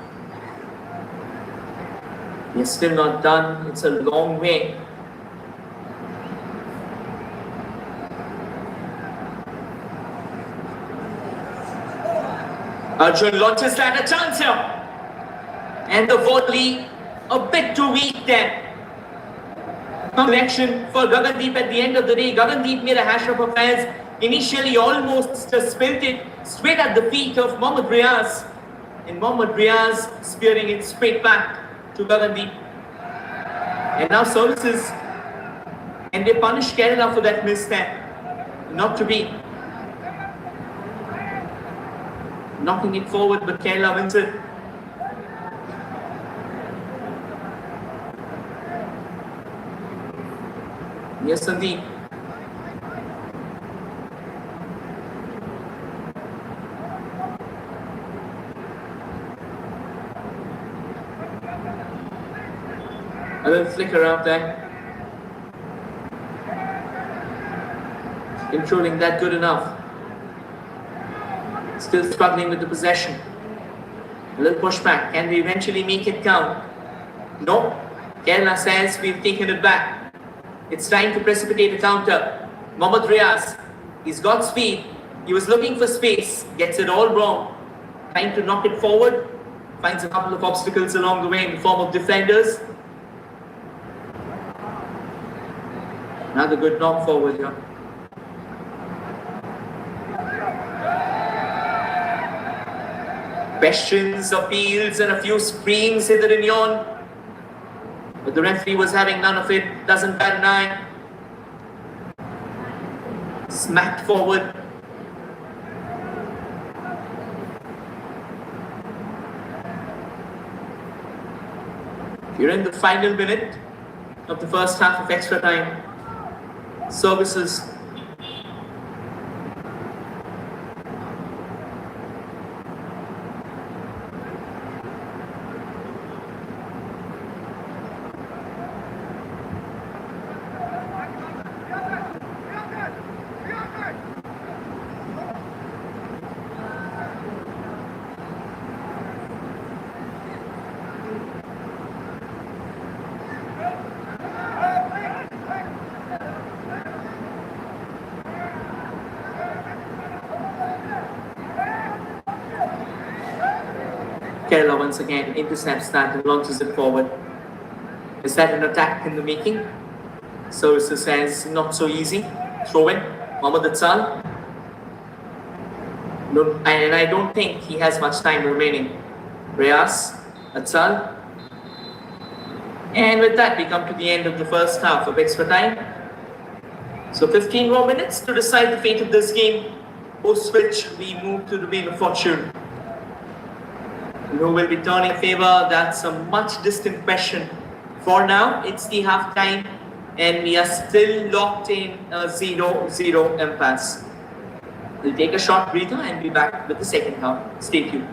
We're still not done. It's a long way. Arjun launches that, a chance here. And the volley a bit too weak there. Connection for Gagandeep at the end of the day. Gagandeep made a hash of affairs. Initially almost spilt it straight at the feet of Mohammad Riaz. And Mohammad Riaz spearing it straight back to Gagandeep. And now services. And they punish Kerala for that miss there. Not to be. Knocking it forward, but Kerala wins it. Yes, indeed. A little flicker out there. Controlling that good enough. Still struggling with the possession. A little pushback. Can we eventually make it count? No. Kerala says we've taken it back. It's time to precipitate a counter. Mohammad Riaz, he's got speed. He was looking for space. Gets it all wrong. Trying to knock it forward. Finds a couple of obstacles along the way in the form of defenders. Another good knock forward here. Questions, appeals, and a few screams hither and yon. But the referee was having none of it. Doesn't bat an eye. Smacked forward. We're in the final minute of the first half of extra time. Services. Kerala once again intercepts that and launches it forward. Is that an attack in the making? Services says not so easy. Throw in. Mohammad Atsal. No, and I don't think he has much time remaining. Riaz, Atsal. And with that, we come to the end of the first half of extra time. So 15 more minutes to decide the fate of this game. Post which we move to the Wheel of Fortune. Who will be turning favor? That's a much distant question. For now, it's the half time and we are still locked in a 0-0 impasse. We'll take a short breather and be back with the second half. Stay tuned.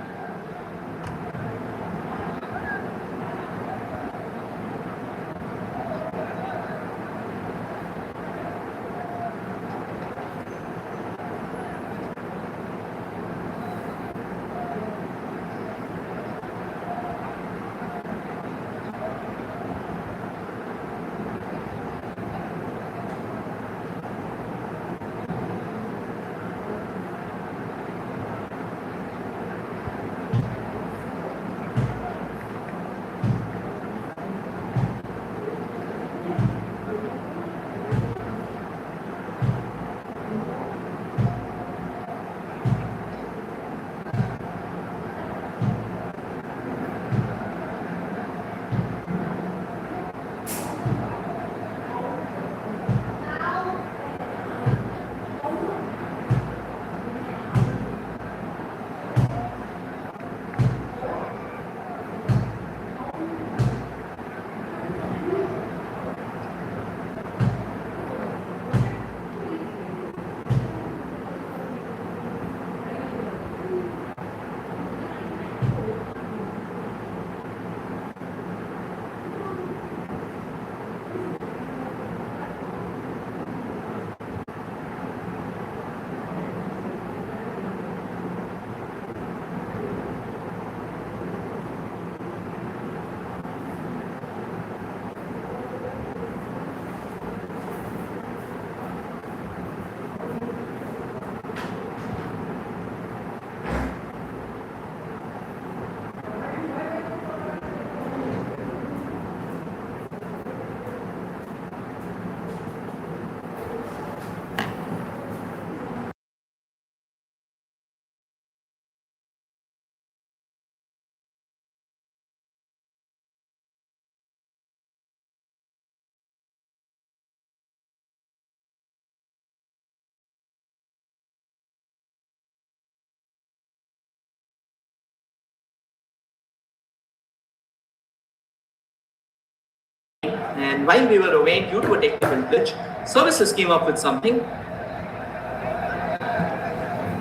And while we were away due to a technical glitch, services came up with something.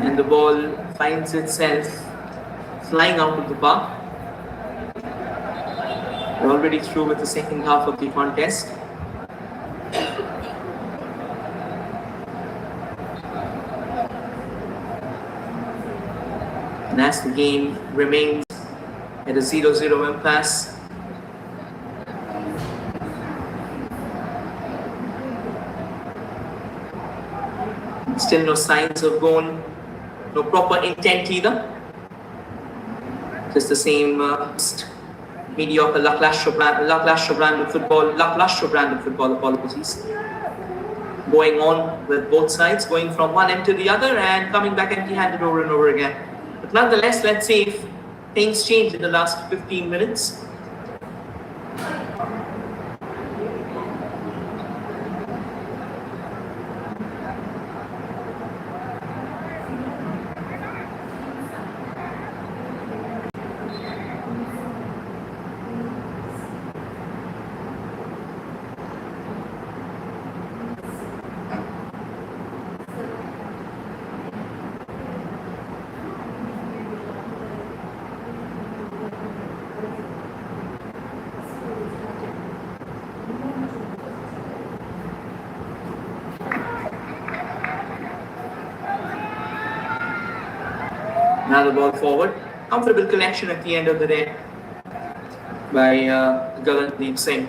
And the ball finds itself flying out of the park. We're already through with the second half of the contest. And as the game remains at a 0-0 impasse, still no signs of goal, no proper intent either. Just the same mediocre, lackluster brand of football, apologies. Going on with both sides, going from one end to the other and coming back empty-handed over and over again. But nonetheless, let's see if things change in the last 15 minutes. Now the ball forward. Comfortable collection at the end of the day by Galandeep Singh.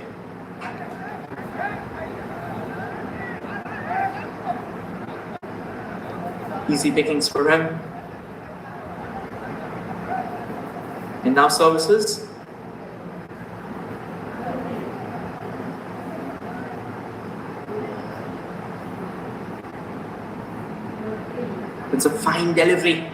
Easy pickings for him. And now services. It's a fine delivery.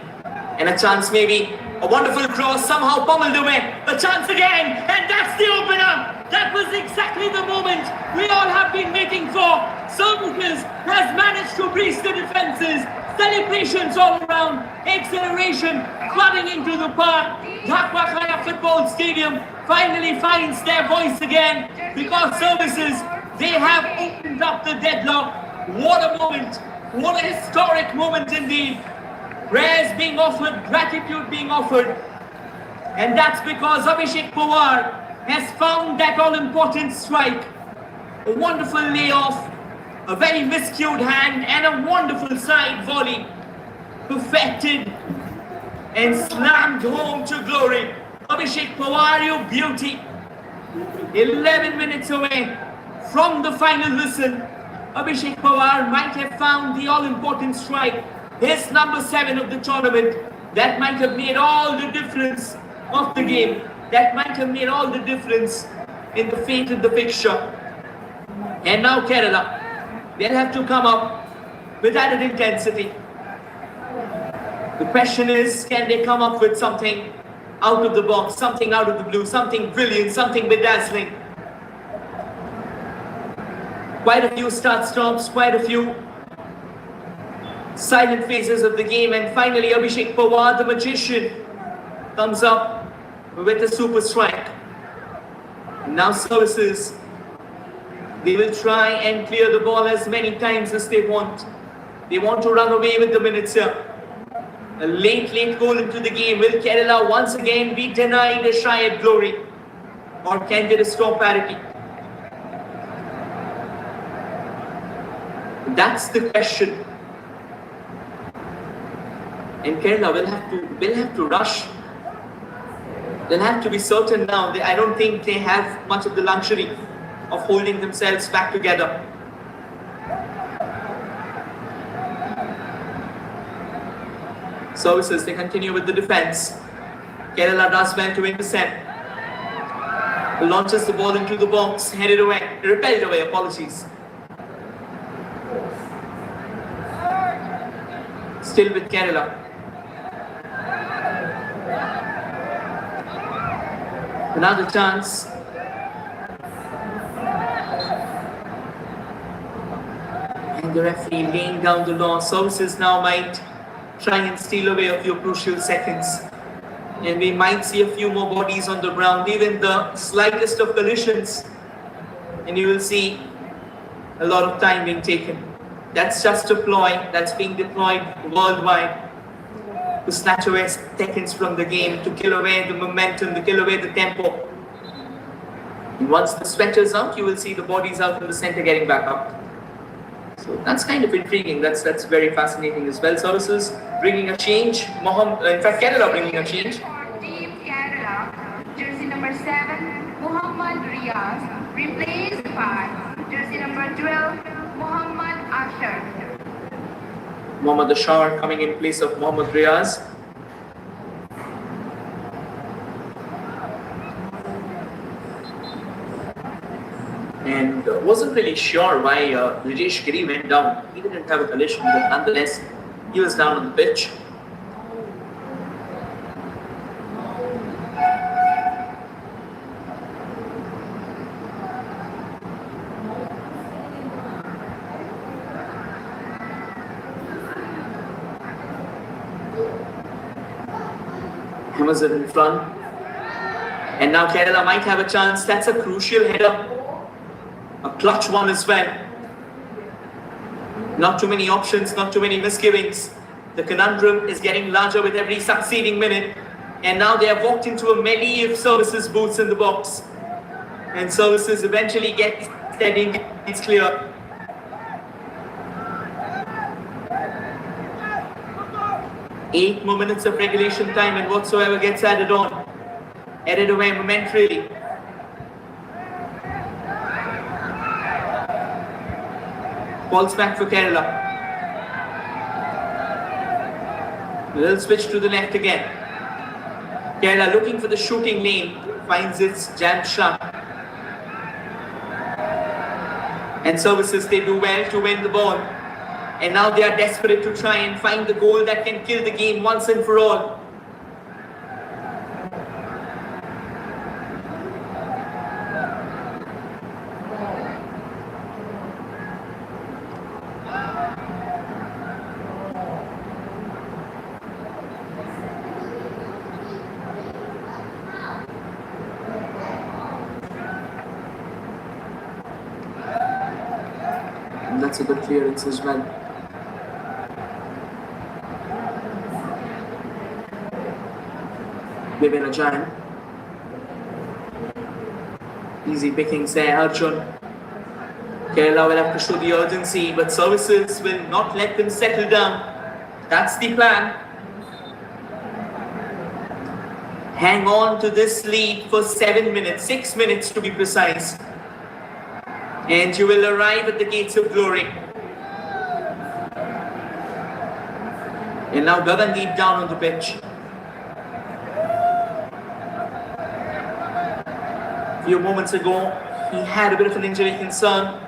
And a chance maybe, a wonderful cross, somehow pummeled away. A chance again, and that's the opener. That was exactly the moment we all have been waiting for. Services has managed to breach the defenses. Celebrations all around, exhilaration flooding into the park. Dhaka Football Stadium finally finds their voice again because services, they have opened up the deadlock. What a moment, what a historic moment indeed. Prayers being offered, gratitude being offered. And that's because Abhishek Pawar has found that all-important strike. A wonderful layoff, a very miscued hand, and a wonderful side volley. Perfected and slammed home to glory. Abhishek Pawar, you beauty. 11 minutes away from the final whistle. Abhishek Pawar might have found the all-important strike. His number 7 of the tournament, that might have made all the difference of the game. That might have made all the difference in the fate of the fixture. And now Kerala, they'll have to come up with added intensity. The question is, can they come up with something out of the box, something out of the blue, something brilliant, something bedazzling? Quite a few start-stops, quite a few silent phases of the game, and finally Abhishek Pawar, the magician, comes up with a super strike. Now services, they will try and clear the ball as many times as they want. They want to run away with the minutes here. A late goal into the game. Will Kerala once again be denied a shy at glory? Or can they restore parity? That's the question. And Kerala will have to rush. They'll have to be certain now. I don't think they have much of the luxury of holding themselves back together. Services, they continue with the defense. Kerala does well to intercept. Launches the ball into the box, repelled away, apologies. Still with Kerala. Another chance. And the referee laying down the law. Services now might try and steal away a few crucial seconds. And we might see a few more bodies on the ground. Even the slightest of collisions and you will see a lot of time being taken. That's just a ploy that's being deployed worldwide to snatch away seconds from the game, to kill away the momentum, to kill away the tempo. And once the sweater's out, you will see the bodies out in the center getting back up. So that's kind of intriguing. That's very fascinating as well. Services bringing a change. In fact, Kerala bringing a change. For Team Kerala, jersey number 7, Muhammad Riaz, replaced by jersey number 12, Muhammad Ashar. Mohammad Ashar coming in place of Mohammad Riaz. And wasn't really sure why Rajesh Giri went down. He didn't have a collision, but nonetheless, he was down on the pitch. Amazon in front. And now Kerala might have a chance. That's a crucial header. A clutch one as well. Not too many options, not too many misgivings. The conundrum is getting larger with every succeeding minute. And now they have walked into a melee of Services boots in the box. And Services eventually get steady, it's clear. Eight more minutes of regulation time and whatsoever gets added on. Added away momentarily. Balls back for Kerala. A little switch to the left again. Kerala looking for the shooting lane, finds its jam shot. And Services, they do well to win the ball. And now they are desperate to try and find the goal that can kill the game once and for all. And that's a good clearance as well. Vivin Ajayan. Easy pickings there, Arjun. Kerala will have to show the urgency, but Services will not let them settle down. That's the plan. Hang on to this lead for 7 minutes, 6 minutes to be precise. And you will arrive at the gates of glory. And now Gagan deep down on the pitch. A few moments ago, he had a bit of an injury concern.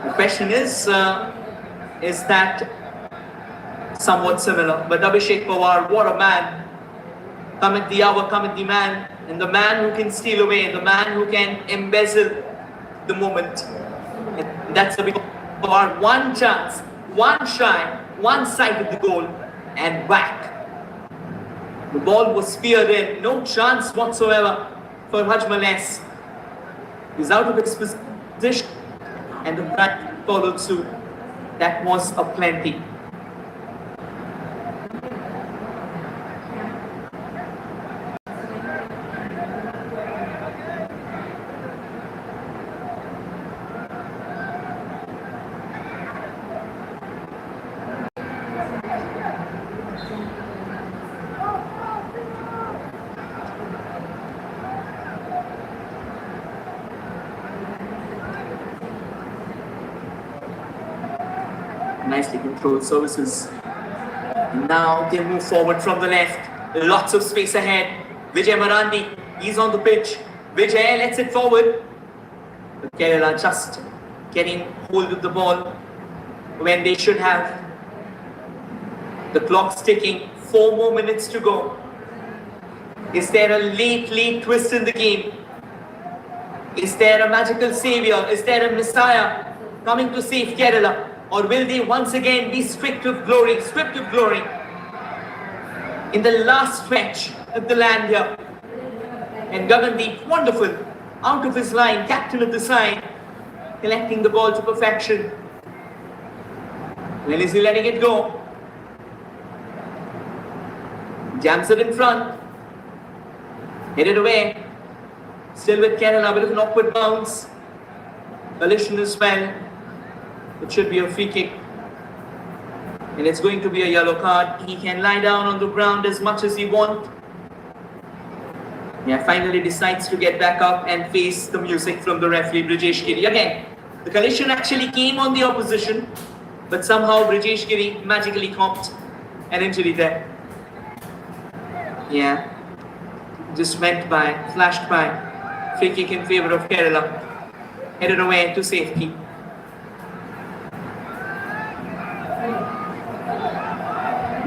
The question is that somewhat similar? But Abhishek Pawar, what a man. Come at the hour, come at the man. And the man who can steal away, the man who can embezzle the moment. And that's Abhishek Pawar. One chance, one shy, one side of the goal, and whack. The ball was speared in, no chance whatsoever for Hajmales. He's out of his position, and the back followed suit. That was a plenty. Nicely controlled Services. Now they move forward from the left. Lots of space ahead. Vijay Marandi, he's on the pitch. Vijay lets it forward. But Kerala just getting hold of the ball when they should have. The clock's ticking. 4 more minutes to go. Is there a late twist in the game? Is there a magical savior? Is there a messiah coming to save Kerala? Or will they once again be stripped of glory in the last stretch of the land here? And Gagandeep, wonderful, out of his line, captain of the side, collecting the ball to perfection. When is he letting it go? Jams it in front. Hit it away. Still with Kerala, a bit of an awkward bounce. Collision as well. It should be a free kick. And it's going to be a yellow card. He can lie down on the ground as much as he wants. Yeah, finally decides to get back up and face the music from the referee, Brijesh Giri. Again, the collision actually came on the opposition, but somehow Brijesh Giri magically copped an injury there. Yeah, just went by, flashed by. Free kick in favour of Kerala. Headed away to safety.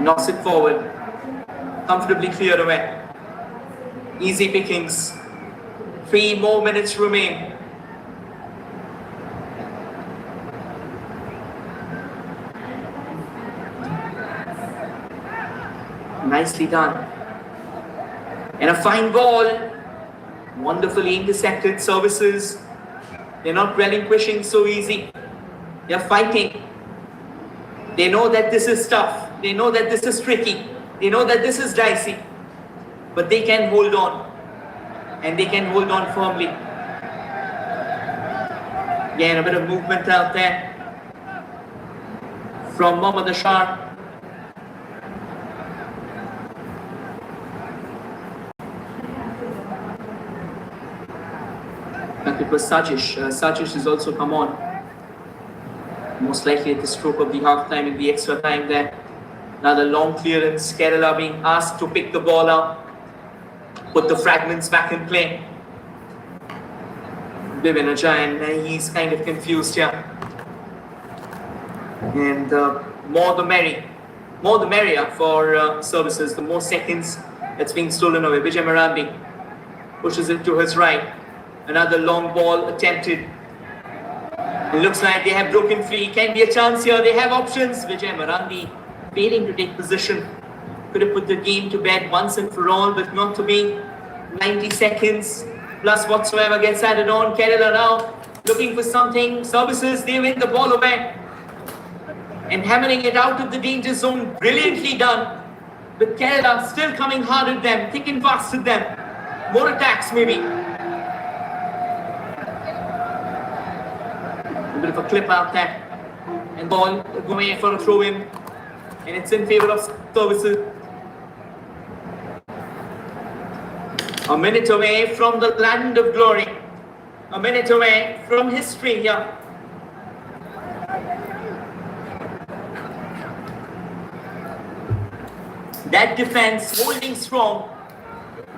Knocks it forward. Comfortably cleared away. Easy pickings. 3 more minutes remain. Nicely done. And a fine ball. Wonderfully intercepted services. They're not relinquishing so easy. They're fighting. They know that this is tough. They know that this is tricky. They know that this is dicey. But they can hold on. And they can hold on firmly. Again, a bit of movement out there from Mohammad Ashar. It was Sajish. Sajish has also come on. Most likely at the stroke of the half time in the extra time there. Another long clearance. Kerala being asked to pick the ball up. Put the fragments back in play. Bibin Ajayan, he's kind of confused here. And more the merrier for services. The more seconds that's being stolen away. Vijay Marandi pushes it to his right. Another long ball attempted. It looks like they have broken free. Can be a chance here. They have options. Vijay Marandi failing to take position. Could have put the game to bed once and for all, but not to be. 90 seconds plus whatsoever gets added on. Kerala now looking for something. Services, they win the ball away. And hammering it out of the danger zone. Brilliantly done. But Kerala still coming hard at them. Thick and fast at them. More attacks maybe. A bit of a clip out there. And ball going for a throw in. And it's in favour of services. A minute away from the land of glory. A minute away from history here. That defense holding strong.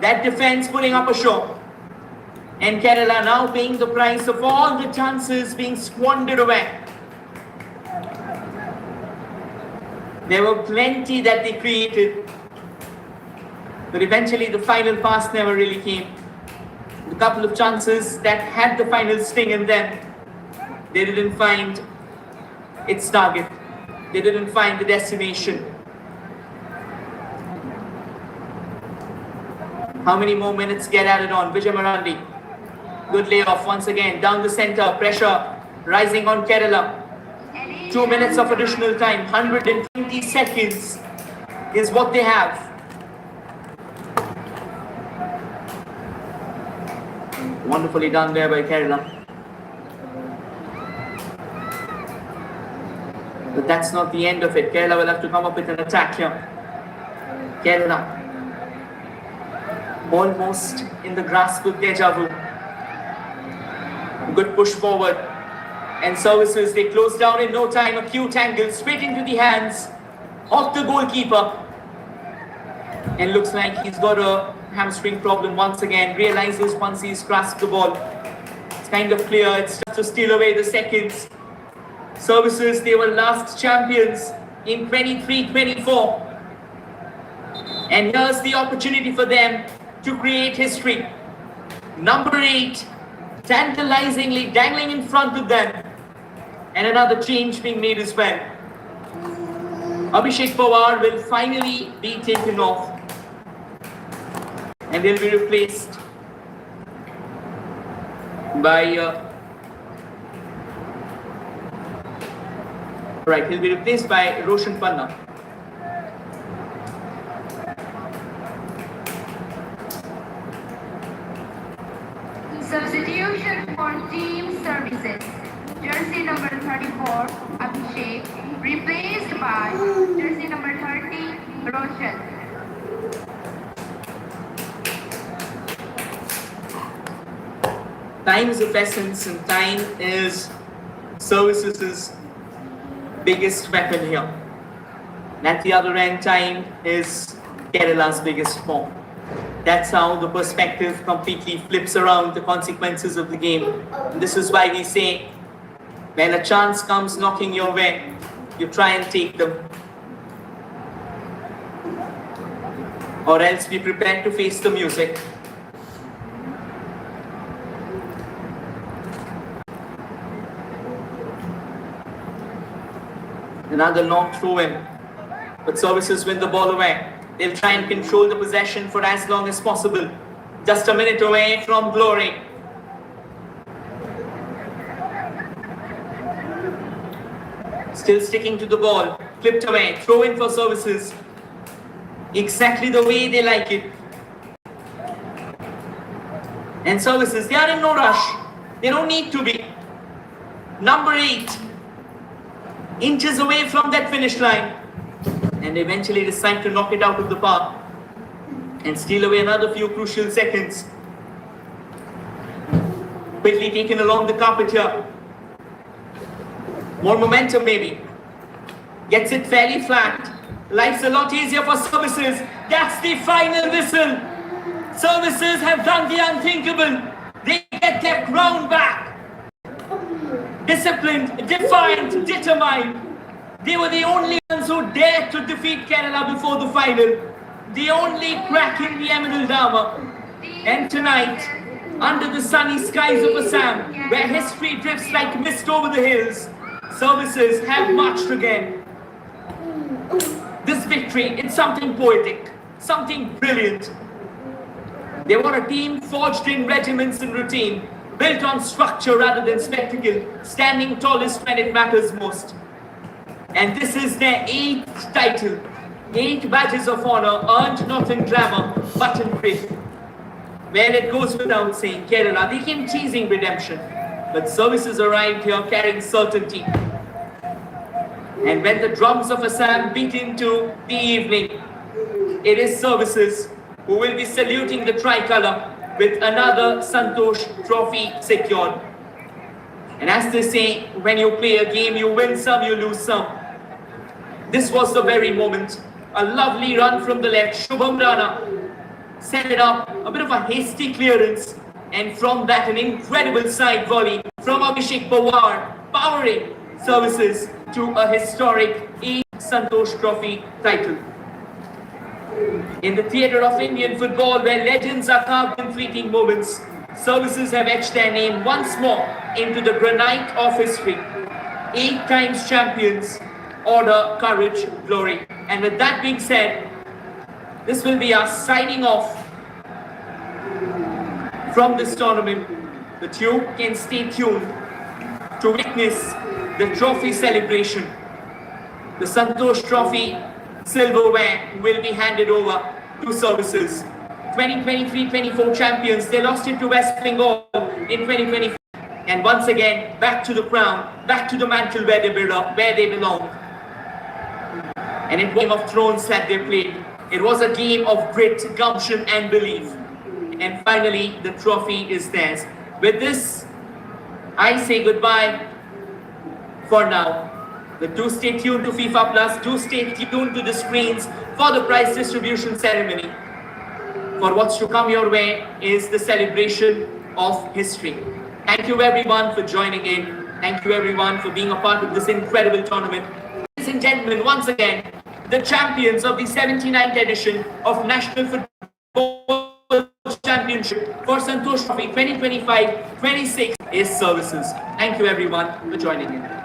That defense putting up a show. And Kerala now paying the price of all the chances being squandered away. There were plenty that they created. But eventually the final pass never really came. A couple of chances that had the final sting in them. They didn't find its target. They didn't find the destination. How many more minutes get added on? Vijay Marandi. Good layoff once again. Down the center. Pressure rising on Kerala. 2 minutes of additional time. 120 seconds is what they have. Wonderfully done there by Kerala. But that's not the end of it. Kerala will have to come up with an attack here. Kerala almost in the grasp of deja vu. Good push forward. And services, they close down in no time. Acute angle straight into the hands of the goalkeeper. And looks like he's got a hamstring problem once again. Realizes once he's grasped the ball. It's kind of clear. It's just to steal away the seconds. Services, they were last champions in 23-24. And here's the opportunity for them to create history. Number 8, tantalizingly dangling in front of them. And another change being made as well. Abhishek Pawar will finally be taken off. And they'll be replaced by right, he'll be replaced by Roshan Panna. Substitution for team services. Jersey number 34, Abhishek, replaced by jersey number 30, Roshan. Time is of essence, and time is services' biggest weapon here. And at the other end, time is Kerala's biggest form. That's how the perspective completely flips around the consequences of the game. This is why we say, when a chance comes knocking your way, you try and take them. Or else be prepared to face the music. Another long throw in, but services win the ball away. They'll try and control the possession for as long as possible. Just a minute away from glory. Still sticking to the ball, flipped away, throw in for services. Exactly the way they like it. And services, they are in no rush. They don't need to be. Number 8. Inches away from that finish line, and eventually decide to knock it out of the park and steal away another few crucial seconds. Quickly taken along the carpet here. More momentum maybe. Gets it fairly flat. Life's a lot easier for services. That's the final whistle. Services have done the unthinkable. They get their crown back. Disciplined, defiant, determined. They were the only ones who dared to defeat Kerala before the final. The only crack in the emerald armor. And tonight, under the sunny skies of Assam, where history drifts like mist over the hills, services have marched again. This victory, it's something poetic, something brilliant. They were a team forged in regiments and routine, built on structure rather than spectacle, standing tallest when it matters most. And this is their 8th title, 8 badges of honor earned not in glamour but in grit. Where it goes without saying, Kerala, they came chasing redemption, but services arrived here carrying certainty. And when the drums of Assam beat into the evening, it is services who will be saluting the tricolour with another Santosh trophy secured. And as they say, when you play a game, you win some, you lose some. This was the very moment. A lovely run from the left. Shubham Rana set it up, a bit of a hasty clearance, and from that an incredible side volley from Abhishek Pawar, powering services to a historic 8th Santosh Trophy title. In the theatre of Indian football, where legends are carved in fleeting moments, services have etched their name once more into the granite of history. 8 times champions, order, courage, glory. And with that being said, this will be our signing off from this tournament. But you can stay tuned to witness the trophy celebration. The Santosh Trophy silverware will be handed over to services. 2023-24 champions, they lost it to West Bengal in 2024. And once again, back to the crown, back to the mantle where they belong. And in Game of Thrones that they played, it was a game of grit, gumption and belief. And finally, the trophy is theirs. With this, I say goodbye for now. But do stay tuned to FIFA Plus, do stay tuned to the screens for the prize distribution ceremony. For what's to come your way is the celebration of history. Thank you everyone for joining in. Thank you everyone for being a part of this incredible tournament. Ladies and gentlemen, once again, the champions of the 79th edition of National Football Championship for Santosh Trophy 2025-26 is services. Thank you everyone for joining in.